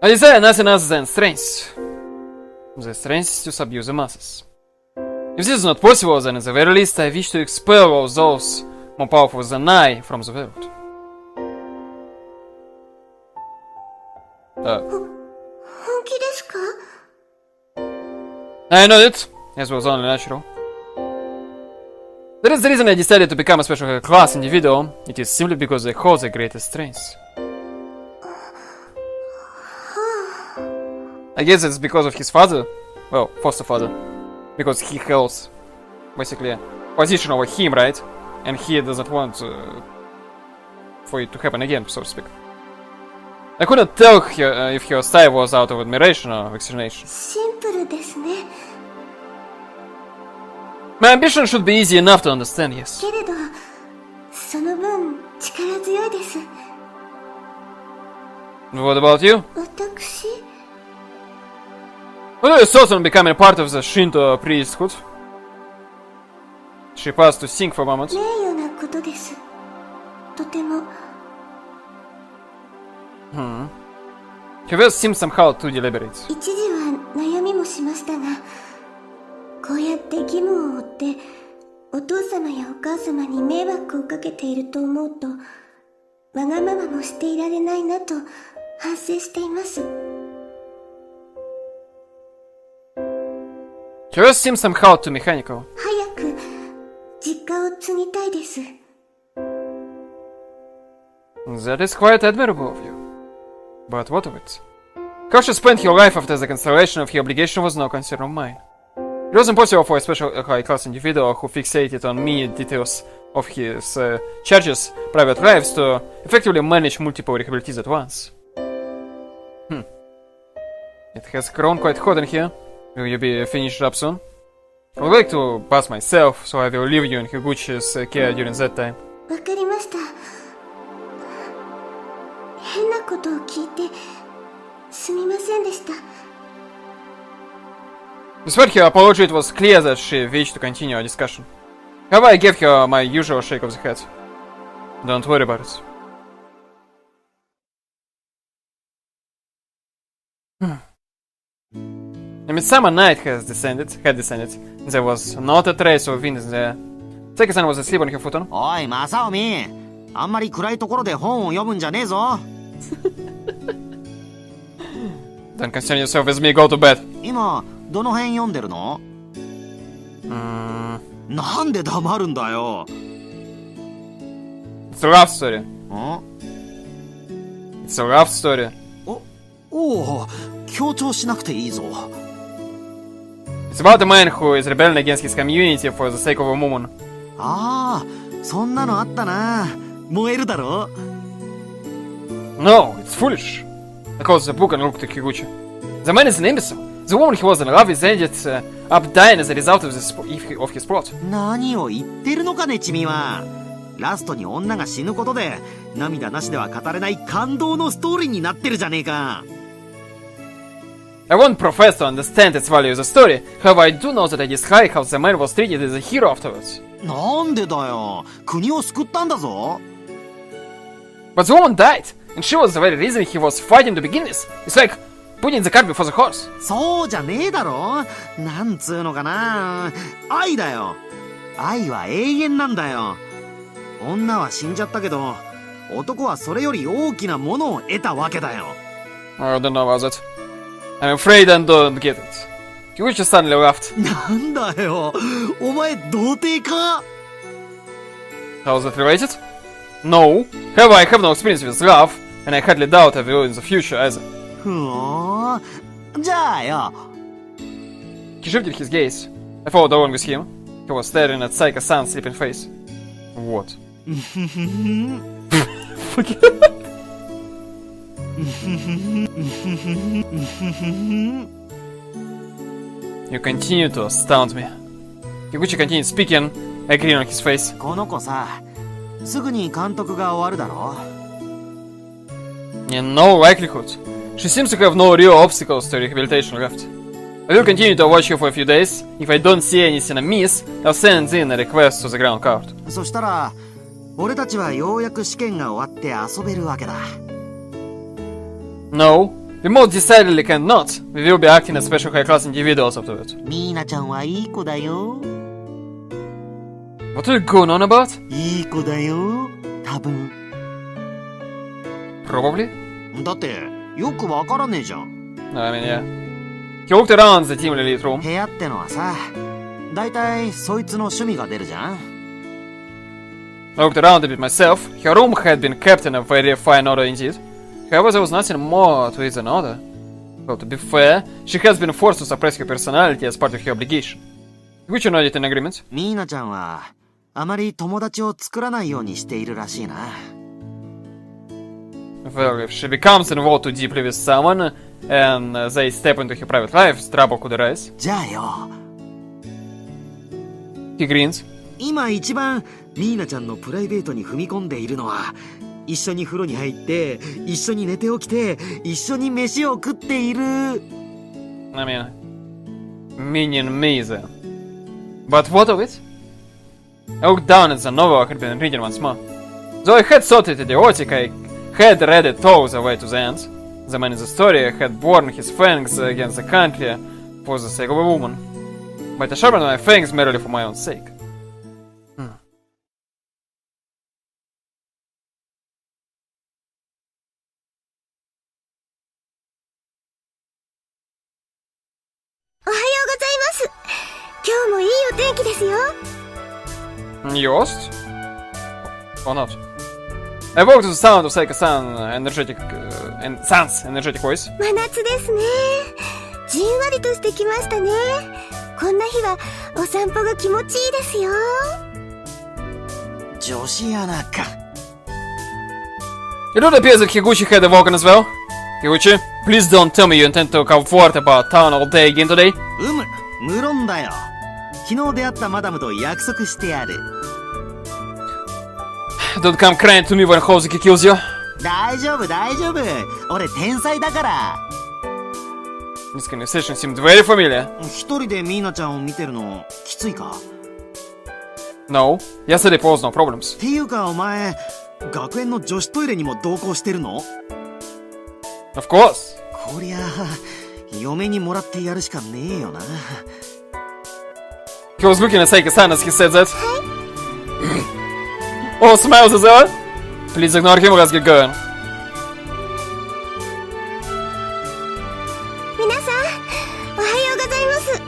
I desire nothing other than strength. The strength to subdue the masses. If this is not possible, then at the very least I wish to expel all those more powerful than I from the world. 本気ですか？ I know it, as was only natural. That is the reason I decided to become a special class individual. It is simply because I hold the greatest strength. I guess it's because of his father. Well, foster father. Because he held, basically, position over him, right? And he doesn't want for it to happen again, so to speak. I couldn't tell if her style was out of admiration or vaccination. シンプルですね。 My ambition should be easy enough to understand, yes. けれど、その分力強いです。 What about you? 私 What are your thoughts on becoming part of the Shinto priesthood? She paused to think for a moment. 名誉なことです。とても。 Her words seemed somehow too deliberate. 一時は悩みもしましたが、こうやって義務を負ってお父様やお母様に迷惑をかけていると思うと、わがままもしていられないなと反省しています。 Her words seemed somehow too mechanical. 早く実家を継ぎたいです。 That is quite admirable of you. But what of it? How she spent her life after the cancellation of her obligation was no concern of mine. It was impossible for a special high-class individual who fixated on minute details of his charges' private lives to effectively manage multiple rehabilities at once. It has grown quite hot in here. Will you be finished up soon? I would like to pass myself, so I will leave you in Higuchi's care during that time. わかりました。変なことを聞いてすみませんでした。 Despite her apology, it was clear that she wished to continue our discussion. However, I gave her my usual shake of the head. Don't worry about it. A midsummer night had descended. There was not a trace of wind in the air. Seki-san was asleep on her futon. おい、マサオミ。あんまり暗いところで本を読むんじゃねえぞ。Don't concern yourself with me, go to bed. 今、どの辺読んでるの？なんで黙るんだよ。It's a love story. ん？ It's a love story. おお、強調しなくていいぞ。It's about a man who is rebelling against his community for the sake of a woman. ああ、そんなのあったな。燃えるだろ？ No, it's foolish. I closed the book and looked at Higuchi. The man is an imbecile. The woman he was in love with ended up dying as a result of his plot. 何を言ってるのかね、君は。ラストに女が死ぬことで涙なしでは語れない感動のストーリーになってるじゃねえか。I won't profess to understand its value as a story. However, I do know that it is high how the man was treated as a hero afterwards. なんでだよ。国を救ったんだぞ。But the woman died, and she was the very reason he was fighting to begin with. It's like putting the cart before the horse. そうじゃねえだろ。なんつうのかな。愛だよ。愛は永遠なんだよ。女は死んじゃったけど、男はそれより大きなものを得たわけだよ。I don't know about that. I'm afraid I don't get it. Higuchi suddenly laughed. なんだよ。お前童貞か？ How is that related? No. However, I have no experience with love, and I hardly doubt I will in the future either. ふーん。じゃあよ。 He shifted his gaze. I followed along with him. He was staring at Saika-san's sleeping face. What? You continue to astound me. Higuchi continued speaking, a grin on his face. この子さ、すぐに監督が終わるだろ。 In no likelihood. She seems to have no real obstacles to rehabilitation left. I will continue to watch you for a few days. If I don't see anything amiss, I'll send in a request to the ground court. そしたら、俺たちはようやく試験が終わって遊べるわけだ。 No, We most decidedly cannot. We will be acting as special high-class individuals after it. ミーナちゃんはいい子だよ。 What are you going on about? いい子だよ。多分。 Probably? だって、よくわからねえじゃん。 No, I mean, yeah. He walked around the team elite room. 部屋ってのはさ、だいたいそいつの趣味が出るじゃん。 I looked around a bit myself. Her room had been kept in a very fine order indeed. However, there was nothing more to it than order. Well, to be fair, she has been forced to suppress her personality as part of her obligation. Which you noted in agreement? ミーナちゃんは、あまり友達を作らないようにしているらしいな。 Well, if she becomes involved too deeply with someone, and they step into her private life, trouble could arise. じゃあよ。 He grins. 今一番ミーナちゃんのプライベートに踏み込んでいるのは、一緒に風呂に入って、一緒に寝て起きて、一緒に飯を食っている。 I mean, meaning me then. But what of it? I looked down at the novel I had been reading once more. Though I had thought it idiotic, I had read it all the way to the end. The man in the story had borne his fangs against the country for the sake of a woman. But I sharpened my fangs merely for my own sake. Hmm. おはようございます。今日もいいお天気ですよ。 Yost? Or not? I woke to the sound of Seika-san's energetic voice. 真夏ですね。じんわりとしてきましたね。こんな日はお散歩が気持ちいいですよ。女子アナか。 It would appear that Higuchi had awoken as well. Higuchi, please don't tell me you intend to comfort about town all day again today. 無論だよ。昨日出会ったマダムと約束してある。 Don't come crying to me when Hozuki kills you. 大丈夫大丈夫。俺天才だから。 This conversation seemed very familiar. 一人でミーナちゃんを見てるのきついか？ No, yesterday posed no problems. っていうかお前、学園の女子トイレにも同行してるの？ Of course. こりゃ嫁にもらってやるしかねえよな。 He was looking at Seika-san as he said that. Oh, smiles as well. Please ignore him, let's get going. 皆さん、おはようございます。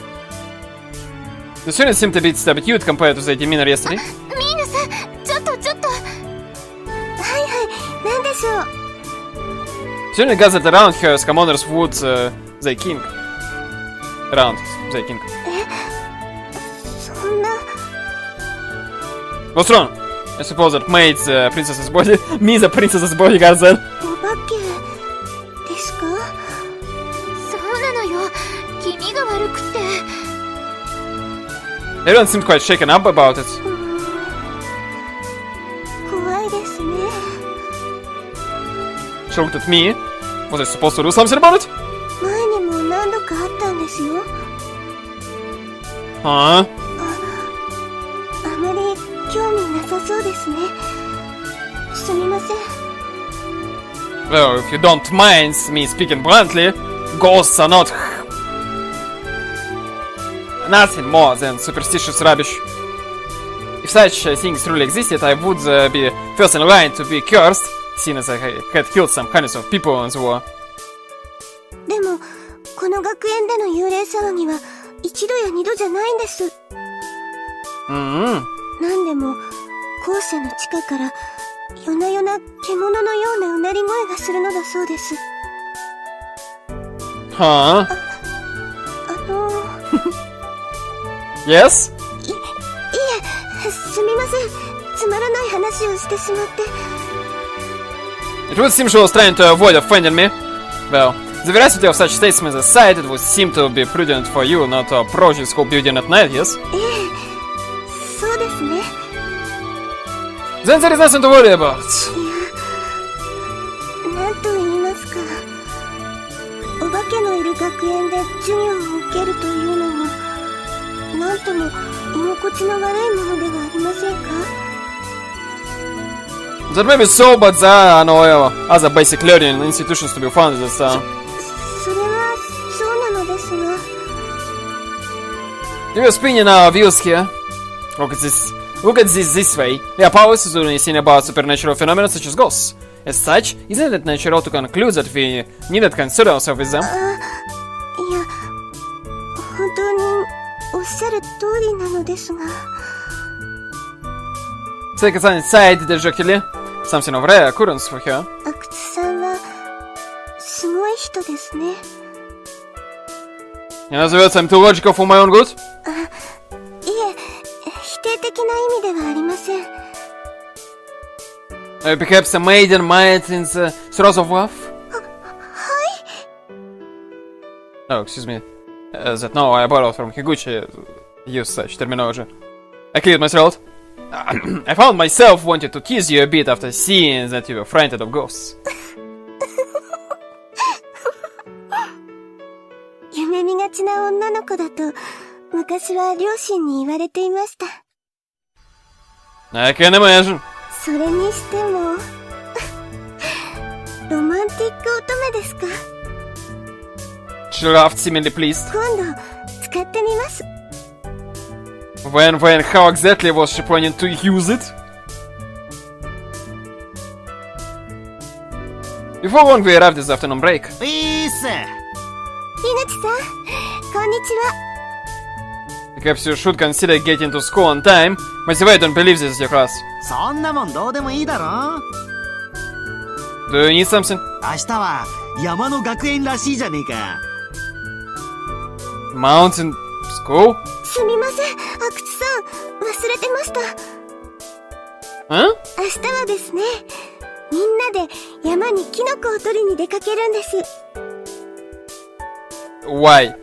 The student seemed a bit subdued compared to the demeanor yesterday. ミーナさん、ちょっと。はいはい、なんでしょう。 Student gathered around her as commoners would the king. Around the king. そんな。 What's wrong? I suppose that made the princess's body. Me, the princess's bodyguard then. お化けですか？そうなのよ。気味が悪くて。 Everyone seemed quite shaken up about it. 怖いですね。 She looked at me. Was I supposed to do something about it? 前にも何度かあったんですよ。 Huh? あまり興味なさそうですね。すみません。 Well, if you don't mind me speaking bluntly, ghosts are not nothing more than superstitious rubbish. If such things truly existed, I would be first in line to be cursed, seeing as I had killed some hundreds of people in the war. でもこの学園での幽霊騒ぎは一度や二度じゃないんです。Mm-hmm. 何でも校舎の地下から夜な夜な獣のようなうなり声がするのだそうです。 Huh? Yes? いえ、すみません。つまらない話をしてしまって。 It would seem she was trying to avoid offending me. Well, the veracity of such statements aside, it would seem to be prudent for you not to approach the school building at night, yes? ええ、そうですね。 Then there is nothing to worry about. いや、なんと言いますか。お化けのいる学園で授業を受けるというのも、なんとも居心地の悪いものではありませんか？ That may be so, but there are no other basic learning institutions to be found in this town. Your opinion now of views here. Look at this way. There are powers usually seen about supernatural phenomena such as ghosts. As such, isn't it natural to conclude that we need not concern ourselves with them? いや、本当におっしゃる通りなのですが。Saika-san sighed dejectedly. Something of rare occurrence for her. 阿久津さんはすごい人ですね。In other words, I'm too logical for my own good? いえ、否定的な意味ではありません。Perhaps a maiden might in the throes of love? Oh, excuse me. That no, I borrowed from Higuchi. Use such terminology. I cleared my throat. I found myself wanting to tease you a bit after seeing that you were frightened of ghosts. 夢見がちな女の子だと昔は両親に言われていました。I can imagine. それにしてもロマンティック乙女ですか？ She laughed, seemingly pleased. 今度使ってみます。When, how exactly was she planning to use it? Before long, we arrived this afternoon break. いいっす。樋口さん、こんにちは。 Perhaps you should consider getting to school on time. But I don't believe this is your class. そんなもんどうでもいいだろ。 Do you need something? 明日は山の学園らしいじゃねえか。Mountain school? すみません、阿久津さん、忘れてました。 Huh? 明日はですね、みんなで山にキノコを取りに出かけるんです。 Why? なぜ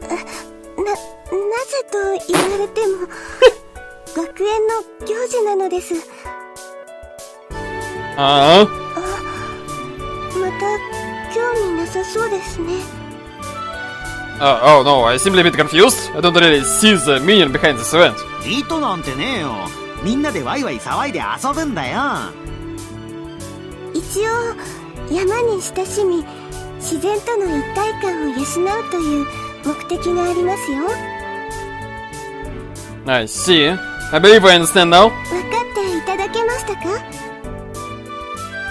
と言われても学園の行事なのです。 Uh-huh. また興味なさそうですね。 Oh no, I'm simply a bit confused. I don't really see the meaning behind this event. 意図なんてねえよ。みんなでワイワイ騒いで遊ぶんだよ。一応山に親しみ自然との一体感を養うという目的がありますよ。 I see. I believe I understand now. 分かっていただけましたか？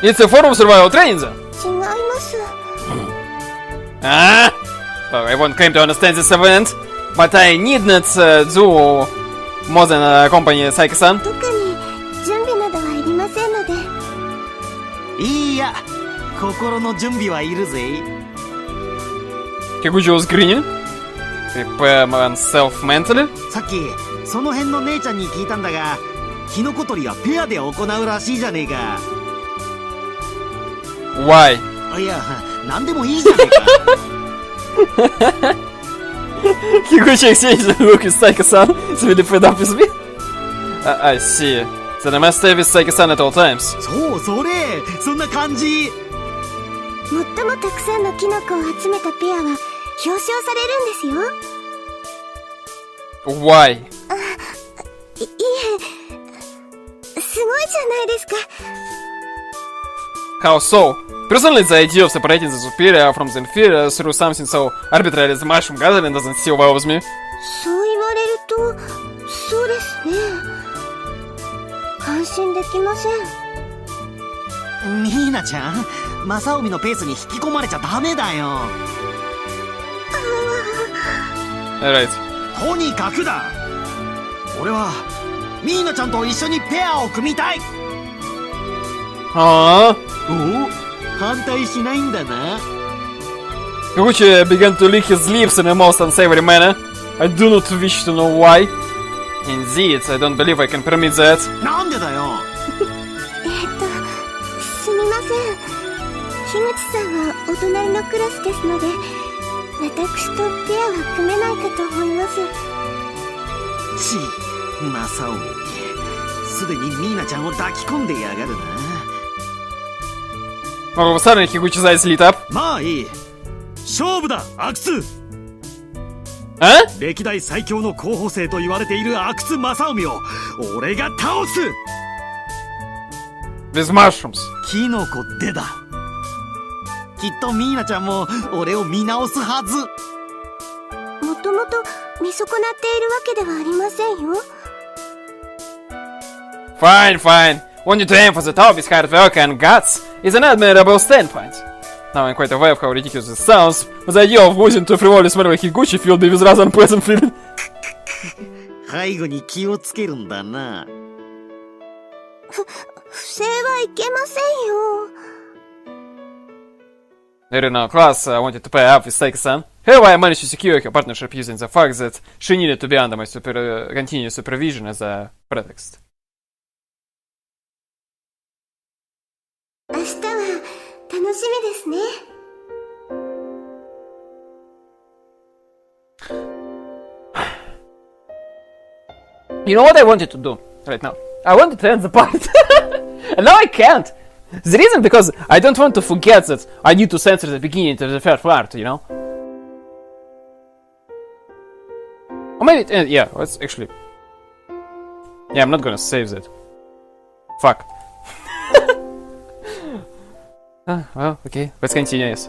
It's a form of survival training then. 違います。 Ah! Well, I won't claim to understand this event, but I need not do more than accompany Saika-san. 特に準備などはいりませんので。いいや、心の準備はいるぜ。 Higuchi was grinning. Prepare oneself mentally. さっきその辺の姉ちゃんに聞いたんだが、キノコ取りはペアで行うらしいじゃねえか。 Why? いや、なんでもいいじゃねえか。Higuchi exchanged a look with Saika-san. It's really fed up with me. I see. Then I must stay with Saika-san at all times. そう、それそんな感じ。最もたくさんのキノコを集めたペアは表彰されるんですよ。 Why? いえ、すごいじゃないですか。 How so? Personally, the idea of separating the superior from the inferior through something so arbitrary as mushroom gathering doesn't sit well with me. そう言われると、そうですね。感心できません。ミーナちゃん、マサオミのペースに引き込まれちゃダメだよ。Alright. とにかくだ。俺はミーナちゃんと一緒にペアを組みたい。 Aww. お？反対しないんだな。 Higuchi began to lick his lips in a most unsavory manner. I do not wish to know why. Indeed, I don't believe I can permit that. なんでだよ。すみません。樋口さんはお隣のクラスですので、私とペアは組めないかと思います。マサオミ、すでにミーナちゃんを抱き込んでやがるな。 All of a sudden, Higuchi's eyes lit up. まあいい。勝負だ、阿久津。 Huh? 歴代最強の候補生と言われている阿久津正臣を俺が倒す。 With mushrooms. キノコでだ。きっとミーナちゃんも俺を見直すはず。もともと見損なっているわけではありませんよ。 Fine, fine. Want you to aim for the top with hard work and guts is an admirable standpoint. Now I'm quite aware of how ridiculous this sounds, but the idea of losing to a frivolous matter like Higuchi filled me with rather unpleasant feeling. 背後に気をつけるんだな。不正はいけませんよ。 Later in our class, I wanted to pair up with Saiki-san. However, I managed to secure her partnership using the fact that she needed to be under my continuous supervision as a pretext. 明日は楽しみですね。 You know what I wanted to do right now? I wanted to end the part. And now I can't. The reason because I don't want to forget that I need to censor the beginning of the third part, you know? Or maybe, yeah, let's actually... Yeah, I'm not gonna save that. Fuck. Well, okay, let's continue, yes.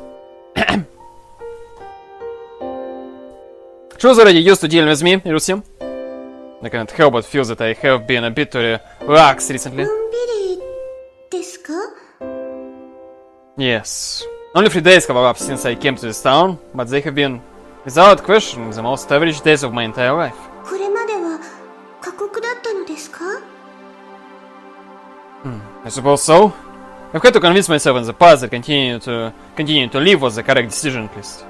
She was already used to dealing with me, Rusim. I can't help but feel that I have been a bit too lax recently. のんびりですか？ Yes. Only 3 days have elapsed since I came to this town, but they have been, without question, the most average days of my entire life. これまでは過酷だったのですか？ I suppose so. I've had to convince myself in the past that continuing to live was the correct decision at least.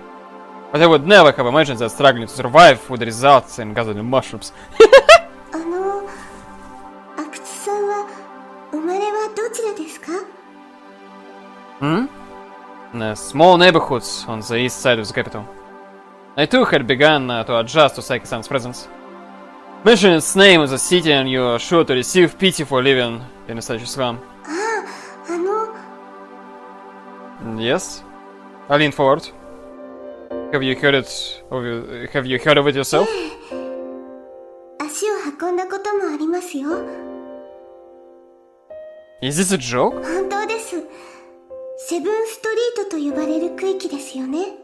But I would never have imagined that struggling to survive would result in gathering mushrooms. 阿久津さんは生まれはどちらですか？ In a small neighborhood on the east side of the capital. I too had begun to adjust to Saiki-san's presence. Mention its name in the city and you are sure to receive pity for living in such a slum. Yes? I leaned forward. Have you heard of it yourself? 足を運んだこともありますよ。 Is this a joke? 本当です。セブンストリートと呼ばれる区域ですよね。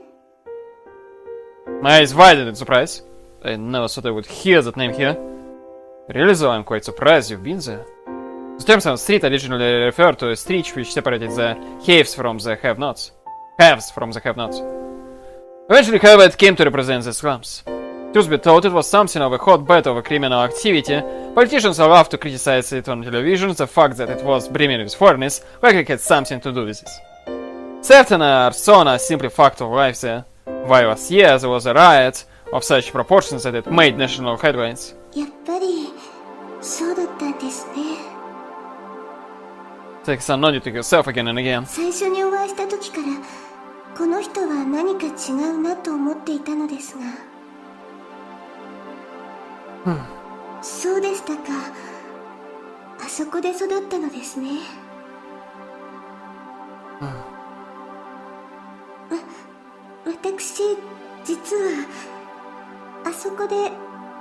My eyes widened in surprise. I never thought I would hear that name here. Really though, I'm quite surprised you've been there. The terms on street originally referred to a street which separated the haves from the have-nots. Haves from the have-nots. Eventually, however, it came to represent the slums. Truth be told, it was something of a hotbed of a criminal activity. Politicians love to criticize it on television. The fact that it was brimming with foreigners likely had something to do with this. Certain arson are simply fact of life there. While last year there was a riot of such proportions that it made national headlines. やっぱりそうだったんですね。 Saiki-san nodded to herself again and again. 最初にお会いした時からこの人は何か違うなと思っていたのですが。そうでしたか。あそこで育ったのですね。私実はあそこで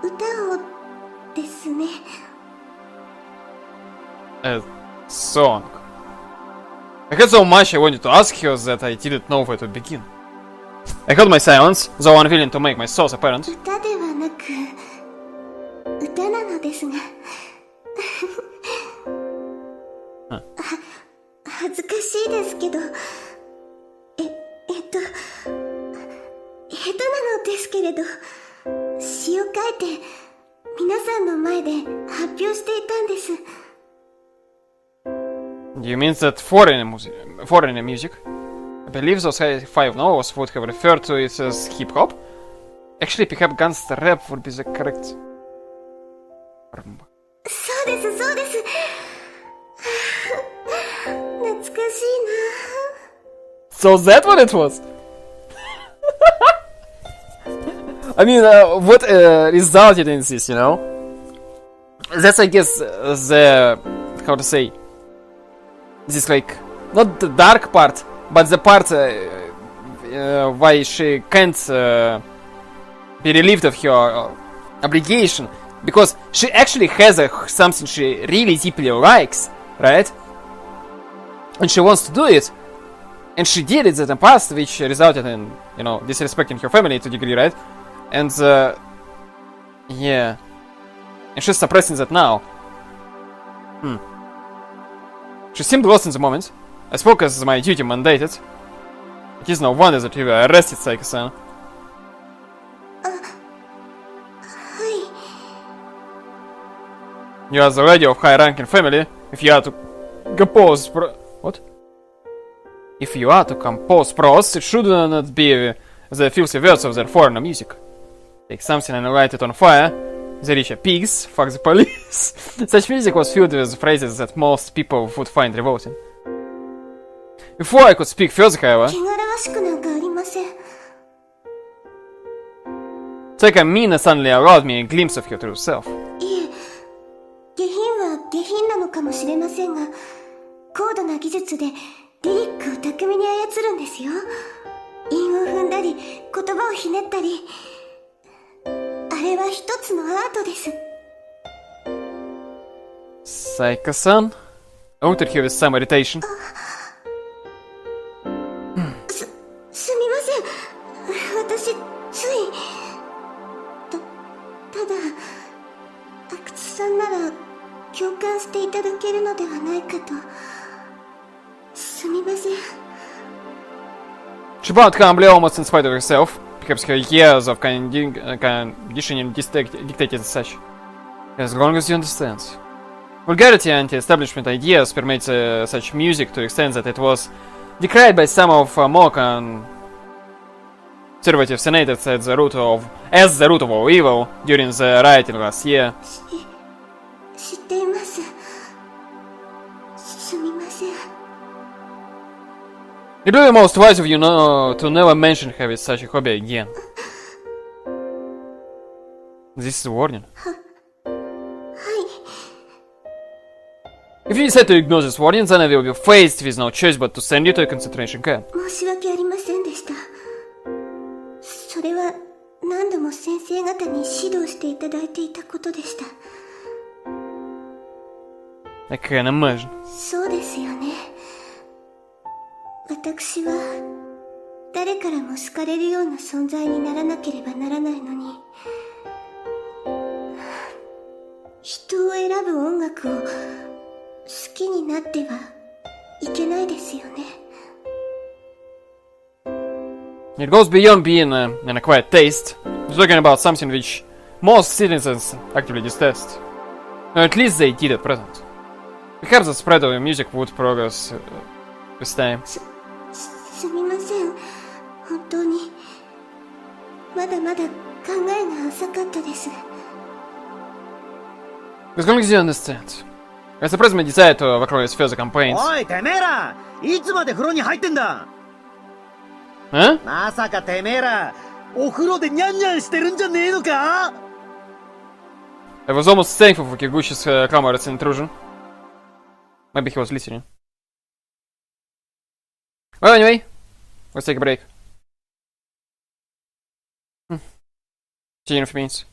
歌をですね。 A song. I had so much I wanted to ask her that I didn't know where to begin. I held my silence, though unwilling to make my source apparent. 歌ではなく歌なのですが恥ずかしいですけど下手なのですけれど詩を書いて皆さんの前で発表していたんです。 You mean that foreign music? I believe those 5 novels would have referred to it as hip-hop? Actually, perhaps gangster rap would be the correct... そうですそうです。懐かしいな。 So that what it was? I mean, what resulted in this, you know? That's, I guess, the... how to say... This, like, not the dark part, but the part why she can't be relieved of her obligation. Because she actually has something she really deeply likes, right? And she wants to do it. And she did it in the past, which resulted in, you know, disrespecting her family to a degree, right? And yeah. And she's suppressing that now. She seemed lost in the moment. I spoke as my duty mandated. It is no wonder that you were arrested, Saika-san. はい。 You are the lady of high-ranking family. If you are to compose what? If you are to compose prose, it should not be the filthy words of their foreign music. Take something and light it on fire. The rich are pigs. Fuck the police. Such music was filled with phrases that most people would find revolting. Before I could speak further, however, 汚らわしくなんかありません。 Saika Mina suddenly allowed me a glimpse of her true self. いえ、下品は下品なのかもしれませんが、高度な技術でリリックを巧みに操るんですよ。韻を踏んだり、言葉をひねったり。あれは一つのアートです。 Saika-san? I looked at her with some irritation. すみません。私、つい。ただ、阿久津さんなら共感していただけるのではないかと。すみません。 She bowed humbly, almost in spite of herself. Perhaps her years of conditioning dictated as such. As long as you understand. Vulgarity and anti-establishment ideas permit such music to extent that it was decried by some of more conservative senators as the root of all evil during the rioting last year. 知っています。すみません。 It would be most wise of you to never mention her with such a hobby again. This is a warning. はい。 If you decide to ignore this warning, then I will be faced with no choice but to send you to a concentration camp. 申し訳ありませんでした。それは何度も先生方に指導していただいていたことでした。 I can imagine. そうですよね。私は誰からも好かれるような存在にならなければならないのに、人を選ぶ音楽を好きになってはいけないですよね。 It goes beyond being an acquired taste. We're talking about something which most citizens actively detest. Or at least they did at present. Perhaps the spread of your music would progress with time. すみません。本当にまだまだ考えが浅かったです。 As long as you understand. I suppress my desire to overcome further complaints. おいてめえら、いつまで風呂に入ってんだ。 Huh? まさかてめえらお風呂でニャンニャンしてるんじゃねえのか。 I was almost thankful for Kiguchi's comrade's intrusion. Maybe he was listening. Well, anyway, let's take a break. See you in a few minutes.